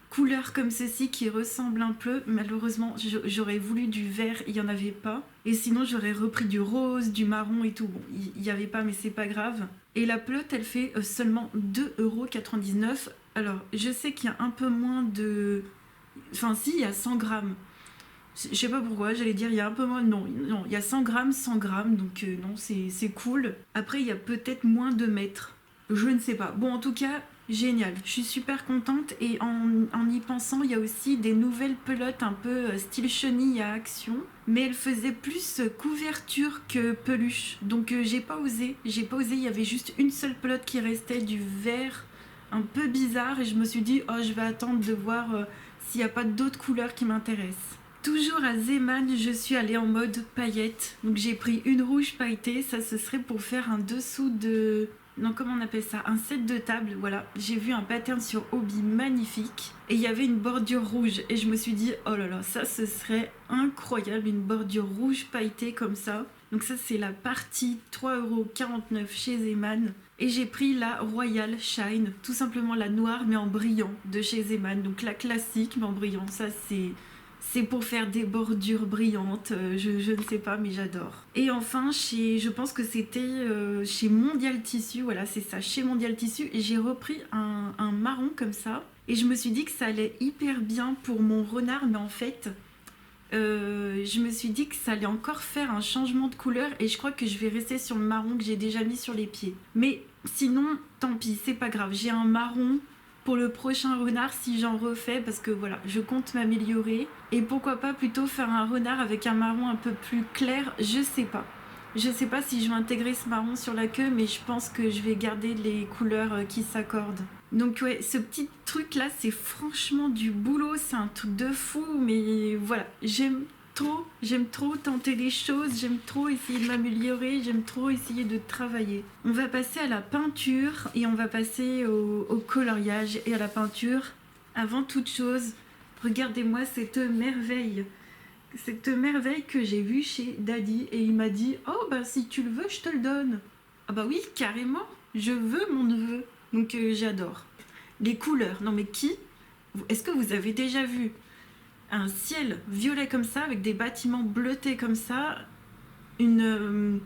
Speaker 1: couleurs comme ceci qui ressemblent un peu. Malheureusement, j'aurais voulu du vert, il n'y en avait pas. Et sinon, j'aurais repris du rose, du marron et tout. Bon, il n'y avait pas, mais c'est pas grave. Et la pelote, elle fait seulement 2,99€. Alors, je sais qu'il y a un peu moins de... Enfin, si, il y a 100 grammes. Je sais pas pourquoi, j'allais dire il y a un peu moins. Non, il y a 100 grammes, donc non, c'est cool. Après, il y a peut-être moins de mètres. Je ne sais pas. Bon, en tout cas, génial. Je suis super contente et en y pensant, il y a aussi des nouvelles pelotes un peu style chenille à action. Mais elles faisaient plus couverture que peluche. Donc j'ai pas osé. Il y avait juste une seule pelote qui restait du vert un peu bizarre et je me suis dit, oh, je vais attendre de voir s'il n'y a pas d'autres couleurs qui m'intéressent. Toujours à Zeman, je suis allée en mode paillettes. Donc j'ai pris une rouge pailletée. Ça, ce serait pour faire un dessous de... Non, comment on appelle ça? Un set de table, voilà. J'ai vu un pattern sur Hobby magnifique. Et il y avait une bordure rouge. Et je me suis dit, oh là là, ça, ce serait incroyable. Une bordure rouge pailletée comme ça. Donc ça, c'est la partie 3,49€ chez Zeman. Et j'ai pris la Royal Shine. Tout simplement la noire, mais en brillant de chez Zeman. Donc la classique, mais en brillant. Ça, c'est pour faire des bordures brillantes, je ne sais pas, mais j'adore. Et enfin, je pense que c'était chez Mondial Tissu, voilà, c'est ça, chez Mondial Tissu, et j'ai repris un marron comme ça, et je me suis dit que ça allait hyper bien pour mon renard, mais en fait, je me suis dit que ça allait encore faire un changement de couleur, et je crois que je vais rester sur le marron que j'ai déjà mis sur les pieds. Mais sinon, tant pis, c'est pas grave, j'ai un marron pour le prochain renard si j'en refais parce que voilà, je compte m'améliorer et pourquoi pas plutôt faire un renard avec un marron un peu plus clair, je sais pas si je vais intégrer ce marron sur la queue, mais je pense que je vais garder les couleurs qui s'accordent. Donc ouais, ce petit truc là, c'est franchement du boulot, c'est un truc de fou, mais voilà, j'aime trop tenter des choses, j'aime trop essayer de m'améliorer, j'aime trop essayer de travailler. On va passer à la peinture et on va passer au coloriage et à la peinture. Avant toute chose, regardez-moi cette merveille. cette merveille que j'ai vue chez Daddy et il m'a dit oh bah si tu le veux je te le donne. Ah bah oui carrément, je veux mon neveu. Donc j'adore. Les couleurs, non mais est-ce que vous avez déjà vu un ciel violet comme ça avec des bâtiments bleutés comme ça, une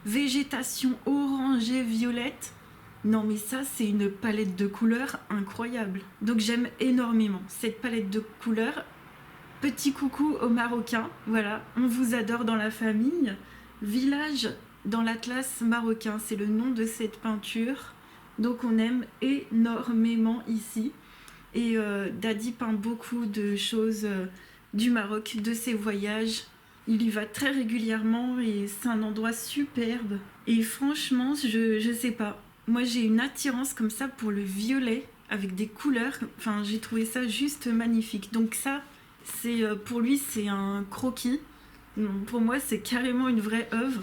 Speaker 1: végétation orangée violette? Non mais ça c'est une palette de couleurs incroyable. Donc j'aime énormément cette palette de couleurs. Petit coucou aux Marocains, voilà, on vous adore dans la famille. Village dans l'Atlas marocain, c'est le nom de cette peinture. Donc on aime énormément ici. Et Daddy peint beaucoup de choses du Maroc, de ses voyages. Il y va très régulièrement et c'est un endroit superbe. Et franchement, je sais pas. Moi j'ai une attirance comme ça pour le violet avec des couleurs. Enfin, j'ai trouvé ça juste magnifique. Donc ça, pour lui, c'est un croquis. Pour moi, c'est carrément une vraie œuvre.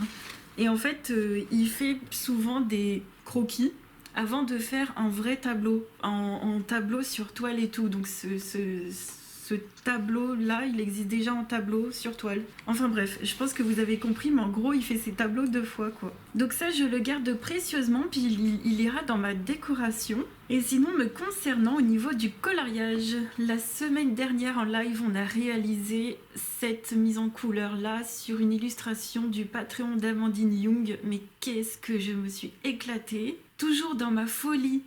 Speaker 1: Et en fait, il fait souvent des croquis avant de faire un vrai tableau, en tableau sur toile et tout. Donc ce tableau-là, il existe déjà en tableau sur toile. Enfin bref, je pense que vous avez compris, mais en gros, il fait ses tableaux 2 fois, quoi. Donc ça, je le garde précieusement, puis il ira dans ma décoration. Et sinon, me concernant au niveau du coloriage, la semaine dernière en live, on a réalisé cette mise en couleur-là sur une illustration du Patreon d'Amandine Young. Mais qu'est-ce que je me suis éclatée. Toujours dans ma folie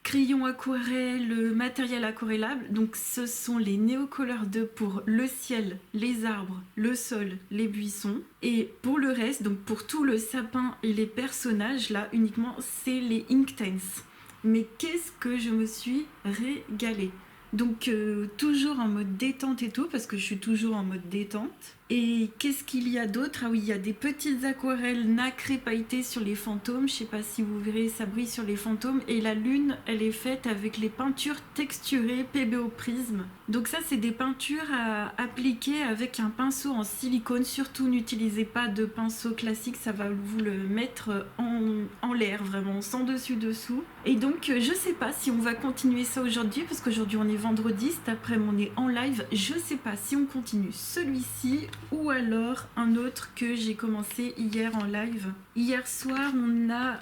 Speaker 1: crayon aquarelle, matériel aquarellable. Donc ce sont les Neocolor 2 pour le ciel, les arbres, le sol, les buissons. Et pour le reste, donc pour tout le sapin et les personnages, là uniquement, c'est les Inktense. Mais qu'est-ce que je me suis régalée. Donc toujours en mode détente et tout, parce que je suis toujours en mode détente. Et qu'est-ce qu'il y a d'autre? Ah oui, il y a des petites aquarelles nacrées pailletées sur les fantômes. Je sais pas si vous verrez, ça brille sur les fantômes. Et la lune, elle est faite avec les peintures texturées PBO Prisme. Donc ça, c'est des peintures à appliquer avec un pinceau en silicone. Surtout, n'utilisez pas de pinceau classique, ça va vous le mettre en l'air, vraiment, sans dessus-dessous. Et donc, je sais pas si on va continuer ça aujourd'hui, parce qu'aujourd'hui, on est vendredi, cet après-midi, on est en live. Je sais pas si on continue celui-ci ou alors un autre que j'ai commencé hier en live. Hier soir, on a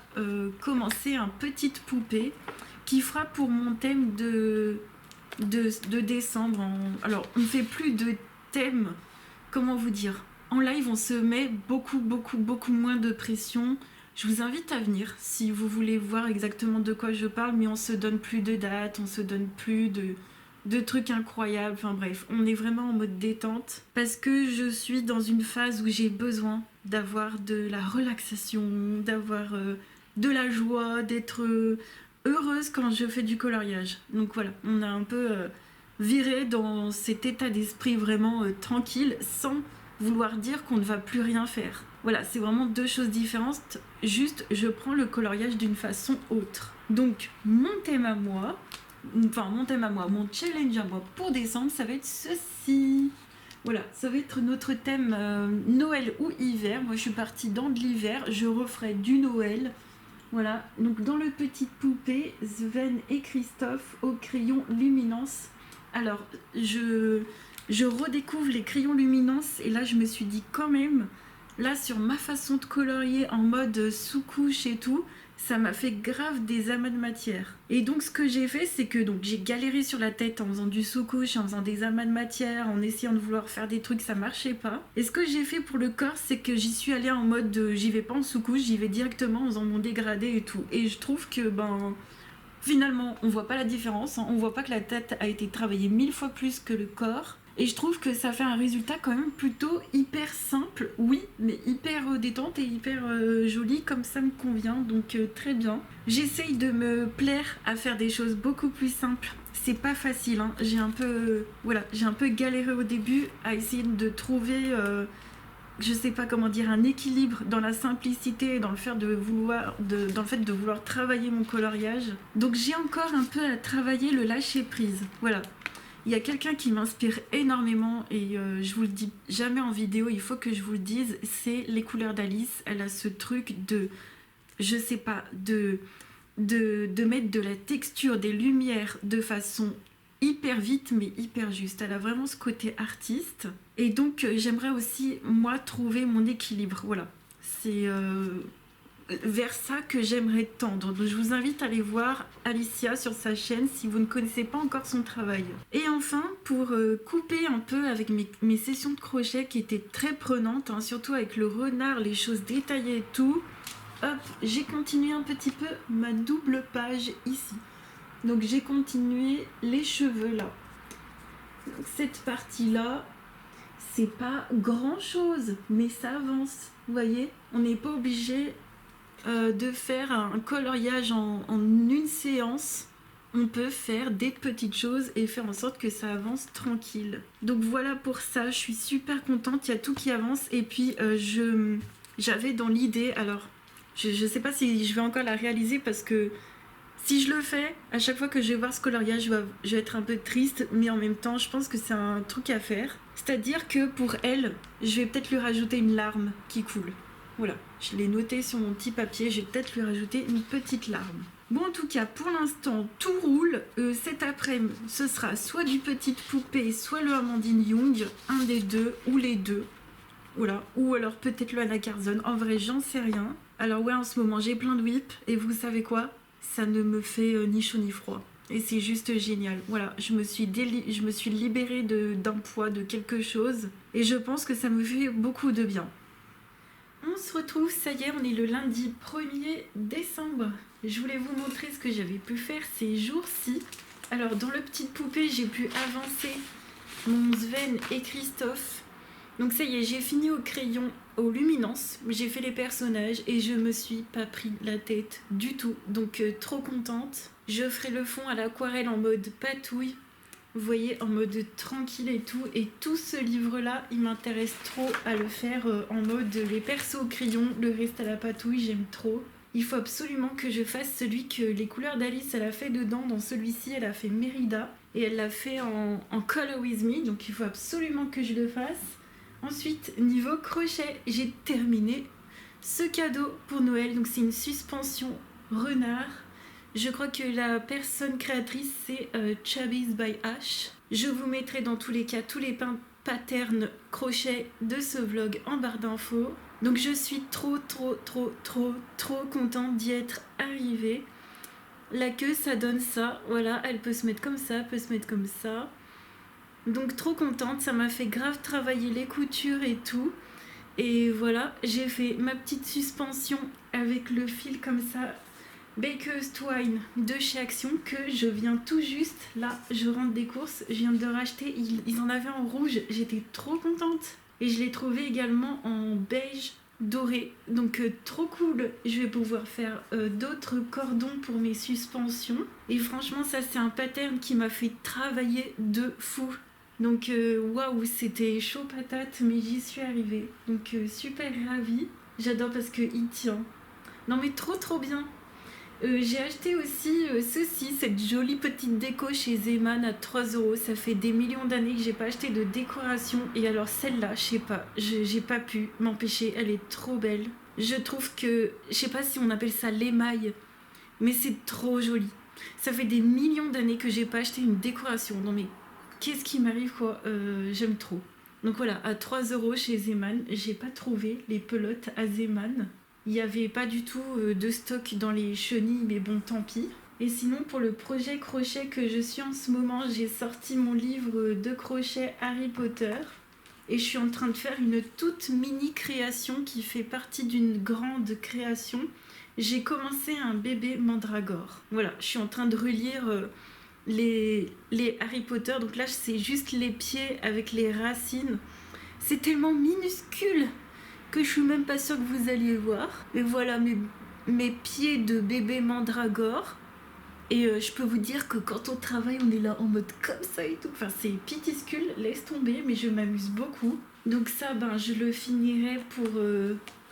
Speaker 1: commencé un petite poupée qui fera pour mon thème de décembre. Alors, on ne fait plus de thème, comment vous dire. En live, on se met beaucoup moins de pression. Je vous invite à venir si vous voulez voir exactement de quoi je parle, mais on se donne plus de dates, on se donne plus de trucs incroyables, enfin bref, on est vraiment en mode détente parce que je suis dans une phase où j'ai besoin d'avoir de la relaxation, d'avoir de la joie, d'être heureuse quand je fais du coloriage. Donc voilà, on a un peu viré dans cet état d'esprit vraiment tranquille sans vouloir dire qu'on ne va plus rien faire. Voilà, c'est vraiment 2 choses différentes, juste je prends le coloriage d'une façon autre. Donc mon thème à moi, mon challenge à moi pour décembre, ça va être ceci. Voilà, ça va être notre thème Noël ou hiver. Moi, je suis partie dans de l'hiver, je referai du Noël. Voilà, donc dans le petite poupée, Sven et Christophe au crayon Luminance. Alors, je redécouvre les crayons Luminance et là, je me suis dit quand même, là, sur ma façon de colorier en mode sous-couche et tout, ça m'a fait grave des amas de matière. Et donc ce que j'ai fait, c'est que donc j'ai galéré sur la tête en faisant du sous-couche, en faisant des amas de matière, en essayant de vouloir faire des trucs, ça marchait pas. Et ce que j'ai fait pour le corps, c'est que j'y suis allée en mode j'y vais pas en sous-couche, j'y vais directement en faisant mon dégradé et tout. Et je trouve que finalement, on voit pas la différence, hein. On voit pas que la tête a été travaillée 1000 fois plus que le corps. Et je trouve que ça fait un résultat quand même plutôt hyper simple, oui, mais hyper détente et hyper joli, comme ça me convient, donc très bien. J'essaye de me plaire à faire des choses beaucoup plus simples. C'est pas facile, hein. J'ai un peu galéré au début à essayer de trouver, je sais pas comment dire, un équilibre dans la simplicité, dans le fait de vouloir travailler mon coloriage. Donc j'ai encore un peu à travailler le lâcher prise, voilà. Il y a quelqu'un qui m'inspire énormément et je vous le dis jamais en vidéo, il faut que je vous le dise, c'est les couleurs d'Alice. Elle a ce truc de, je sais pas, de mettre de la texture, des lumières de façon hyper vite mais hyper juste. Elle a vraiment ce côté artiste. Et donc j'aimerais aussi moi trouver mon équilibre. Voilà. C'est vers ça que j'aimerais tendre. Donc je vous invite à aller voir Alicia sur sa chaîne si vous ne connaissez pas encore son travail. Et enfin, pour couper un peu avec mes sessions de crochet qui étaient très prenantes, hein, surtout avec le renard, les choses détaillées et tout, hop, j'ai continué un petit peu ma double page ici. Donc j'ai continué les cheveux là. Donc cette partie là, c'est pas grand chose, mais ça avance. Vous voyez, on n'est pas obligé de faire un coloriage en une séance. On peut faire des petites choses et faire en sorte que ça avance tranquille. Donc voilà pour ça, je suis super contente, il y a tout qui avance. Et puis j'avais dans l'idée, alors je sais pas si je vais encore la réaliser parce que si je le fais, à chaque fois que je vais voir ce coloriage, je vais être un peu triste, mais en même temps, je pense que c'est un truc à faire. C'est-à-dire que pour elle, je vais peut-être lui rajouter une larme qui coule. Voilà, je l'ai noté sur mon petit papier, je vais peut-être lui rajouter une petite larme. Bon, en tout cas, pour l'instant, tout roule. Cet après-midi, ce sera soit du Petite Poupée, soit le Amandine Young, un des deux, ou les deux. Voilà, ou alors peut-être le Anna Carzon. En vrai, j'en sais rien. Alors ouais, en ce moment, j'ai plein de whips, et vous savez quoi ? Ça ne me fait ni chaud ni froid. Et c'est juste génial. Voilà, je me suis libérée d'un poids, de quelque chose. Et je pense que ça me fait beaucoup de bien. On se retrouve, ça y est, on est le lundi 1er décembre. Je voulais vous montrer ce que j'avais pu faire ces jours-ci. Alors, dans le Petite Poupée, j'ai pu avancer mon Sven et Christophe. Donc ça y est, j'ai fini au crayon, aux luminances. J'ai fait les personnages et je me suis pas pris la tête du tout. Donc trop contente. Je ferai le fond à l'aquarelle en mode patouille. Vous voyez, en mode tranquille et tout. Et tout ce livre-là, il m'intéresse trop à le faire en mode les persos au crayon, le reste à la patouille, j'aime trop. Il faut absolument que je fasse celui que les couleurs d'Alice, elle a fait dedans. Dans celui-ci, elle a fait Mérida. Et elle l'a fait en Color With Me. Donc il faut absolument que je le fasse. Ensuite, niveau crochet, j'ai terminé ce cadeau pour Noël. Donc c'est une suspension renard. Je crois que la personne créatrice, c'est Chubbies by Ash. Je vous mettrai dans tous les cas tous les patterns crochet de ce vlog en barre d'infos. Donc je suis trop contente d'y être arrivée. La queue, ça donne ça. Voilà, elle peut se mettre comme ça, peut se mettre comme ça. Donc trop contente, ça m'a fait grave travailler les coutures et tout. Et voilà, j'ai fait ma petite suspension avec le fil comme ça. Baker's Twine de chez Action que je viens tout juste, là je rentre des courses, je viens de racheter, ils en avaient en rouge, j'étais trop contente. Et je l'ai trouvé également en beige doré, donc trop cool. Je vais pouvoir faire d'autres cordons pour mes suspensions. Et franchement ça c'est un pattern qui m'a fait travailler de fou. Donc waouh, c'était chaud patate, mais j'y suis arrivée. Donc super ravie, j'adore parce qu'il tient. Non mais trop bien. J'ai acheté aussi ceci, cette jolie petite déco chez Zeman à 3€. Ça fait des millions d'années que j'ai pas acheté de décoration. Et alors celle-là, je sais pas, j'ai pas pu m'empêcher, elle est trop belle. Je trouve que, je sais pas si on appelle ça l'émail, mais c'est trop joli. Ça fait des millions d'années que j'ai pas acheté une décoration. Non mais, qu'est-ce qui m'arrive quoi, j'aime trop. Donc voilà, à 3€ chez Zeman, j'ai pas trouvé les pelotes à Zeman. Il n'y avait pas du tout de stock dans les chenilles, mais bon, tant pis. Et sinon, pour le projet crochet que je suis en ce moment, j'ai sorti mon livre de crochet Harry Potter. Et je suis en train de faire une toute mini création qui fait partie d'une grande création. J'ai commencé un bébé mandragore. Voilà, je suis en train de relire les Harry Potter. Donc là, c'est juste les pieds avec les racines. C'est tellement minuscule que je suis même pas sûre que vous alliez voir. Et voilà mes pieds de bébé mandragore. Et je peux vous dire que quand on travaille, on est là en mode comme ça et tout. Enfin, c'est pitiscule, laisse tomber, mais je m'amuse beaucoup. Donc ça, je le finirai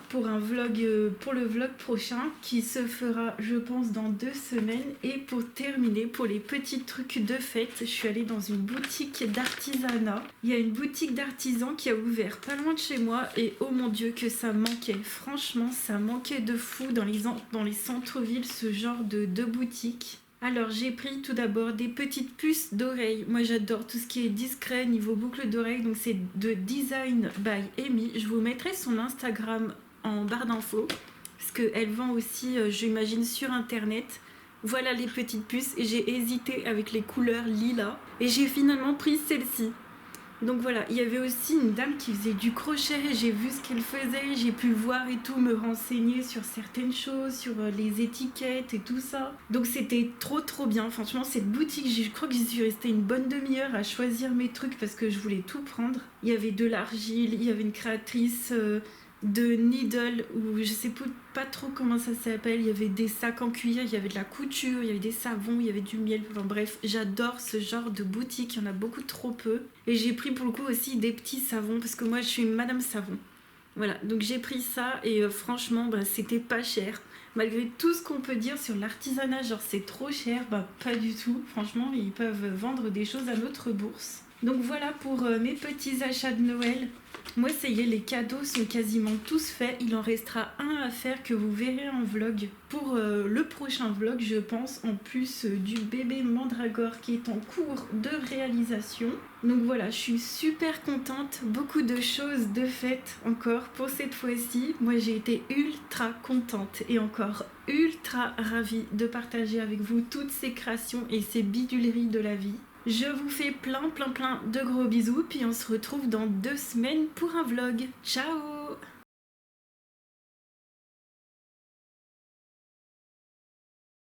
Speaker 1: pour un vlog, pour le vlog prochain qui se fera, je pense, dans 2 semaines. Et pour terminer, pour les petits trucs de fête, je suis allée dans une boutique d'artisanat. Il y a une boutique d'artisans qui a ouvert pas loin de chez moi et oh mon dieu que ça manquait. Franchement, ça manquait de fou dans les centres-villes, ce genre de boutique. Alors j'ai pris tout d'abord des petites puces d'oreilles. Moi j'adore tout ce qui est discret niveau boucle d'oreille. Donc c'est de Design by Amy. Je vous mettrai son Instagram en barre d'infos. Parce qu'elle vend aussi, j'imagine, sur internet. Voilà les petites puces. Et j'ai hésité avec les couleurs lilas. Et j'ai finalement pris celle-ci. Donc voilà, il y avait aussi une dame qui faisait du crochet, j'ai vu ce qu'elle faisait, j'ai pu voir et tout, me renseigner sur certaines choses, sur les étiquettes et tout ça. Donc c'était trop bien, franchement cette boutique, je crois que j'y suis restée une bonne demi-heure à choisir mes trucs parce que je voulais tout prendre. Il y avait de l'argile, il y avait une créatrice de needle, ou je sais pas trop comment ça s'appelle, il y avait des sacs en cuir, il y avait de la couture, il y avait des savons, il y avait du miel, enfin bref, j'adore ce genre de boutique, il y en a beaucoup trop peu. Et j'ai pris pour le coup aussi des petits savons, parce que moi je suis une madame savon. Voilà, donc j'ai pris ça et franchement, c'était pas cher. Malgré tout ce qu'on peut dire sur l'artisanat, genre c'est trop cher, pas du tout. Franchement, ils peuvent vendre des choses à notre bourse. Donc voilà pour mes petits achats de Noël. Moi, ça y est, les cadeaux sont quasiment tous faits. Il en restera un à faire que vous verrez en vlog. Pour le prochain vlog, je pense, en plus du bébé mandragore qui est en cours de réalisation. Donc voilà, je suis super contente. Beaucoup de choses de faites encore pour cette fois-ci. Moi, j'ai été ultra contente et encore ultra ravie de partager avec vous toutes ces créations et ces biduleries de la vie. Je vous fais plein de gros bisous, puis on se retrouve dans 2 semaines pour un vlog. Ciao!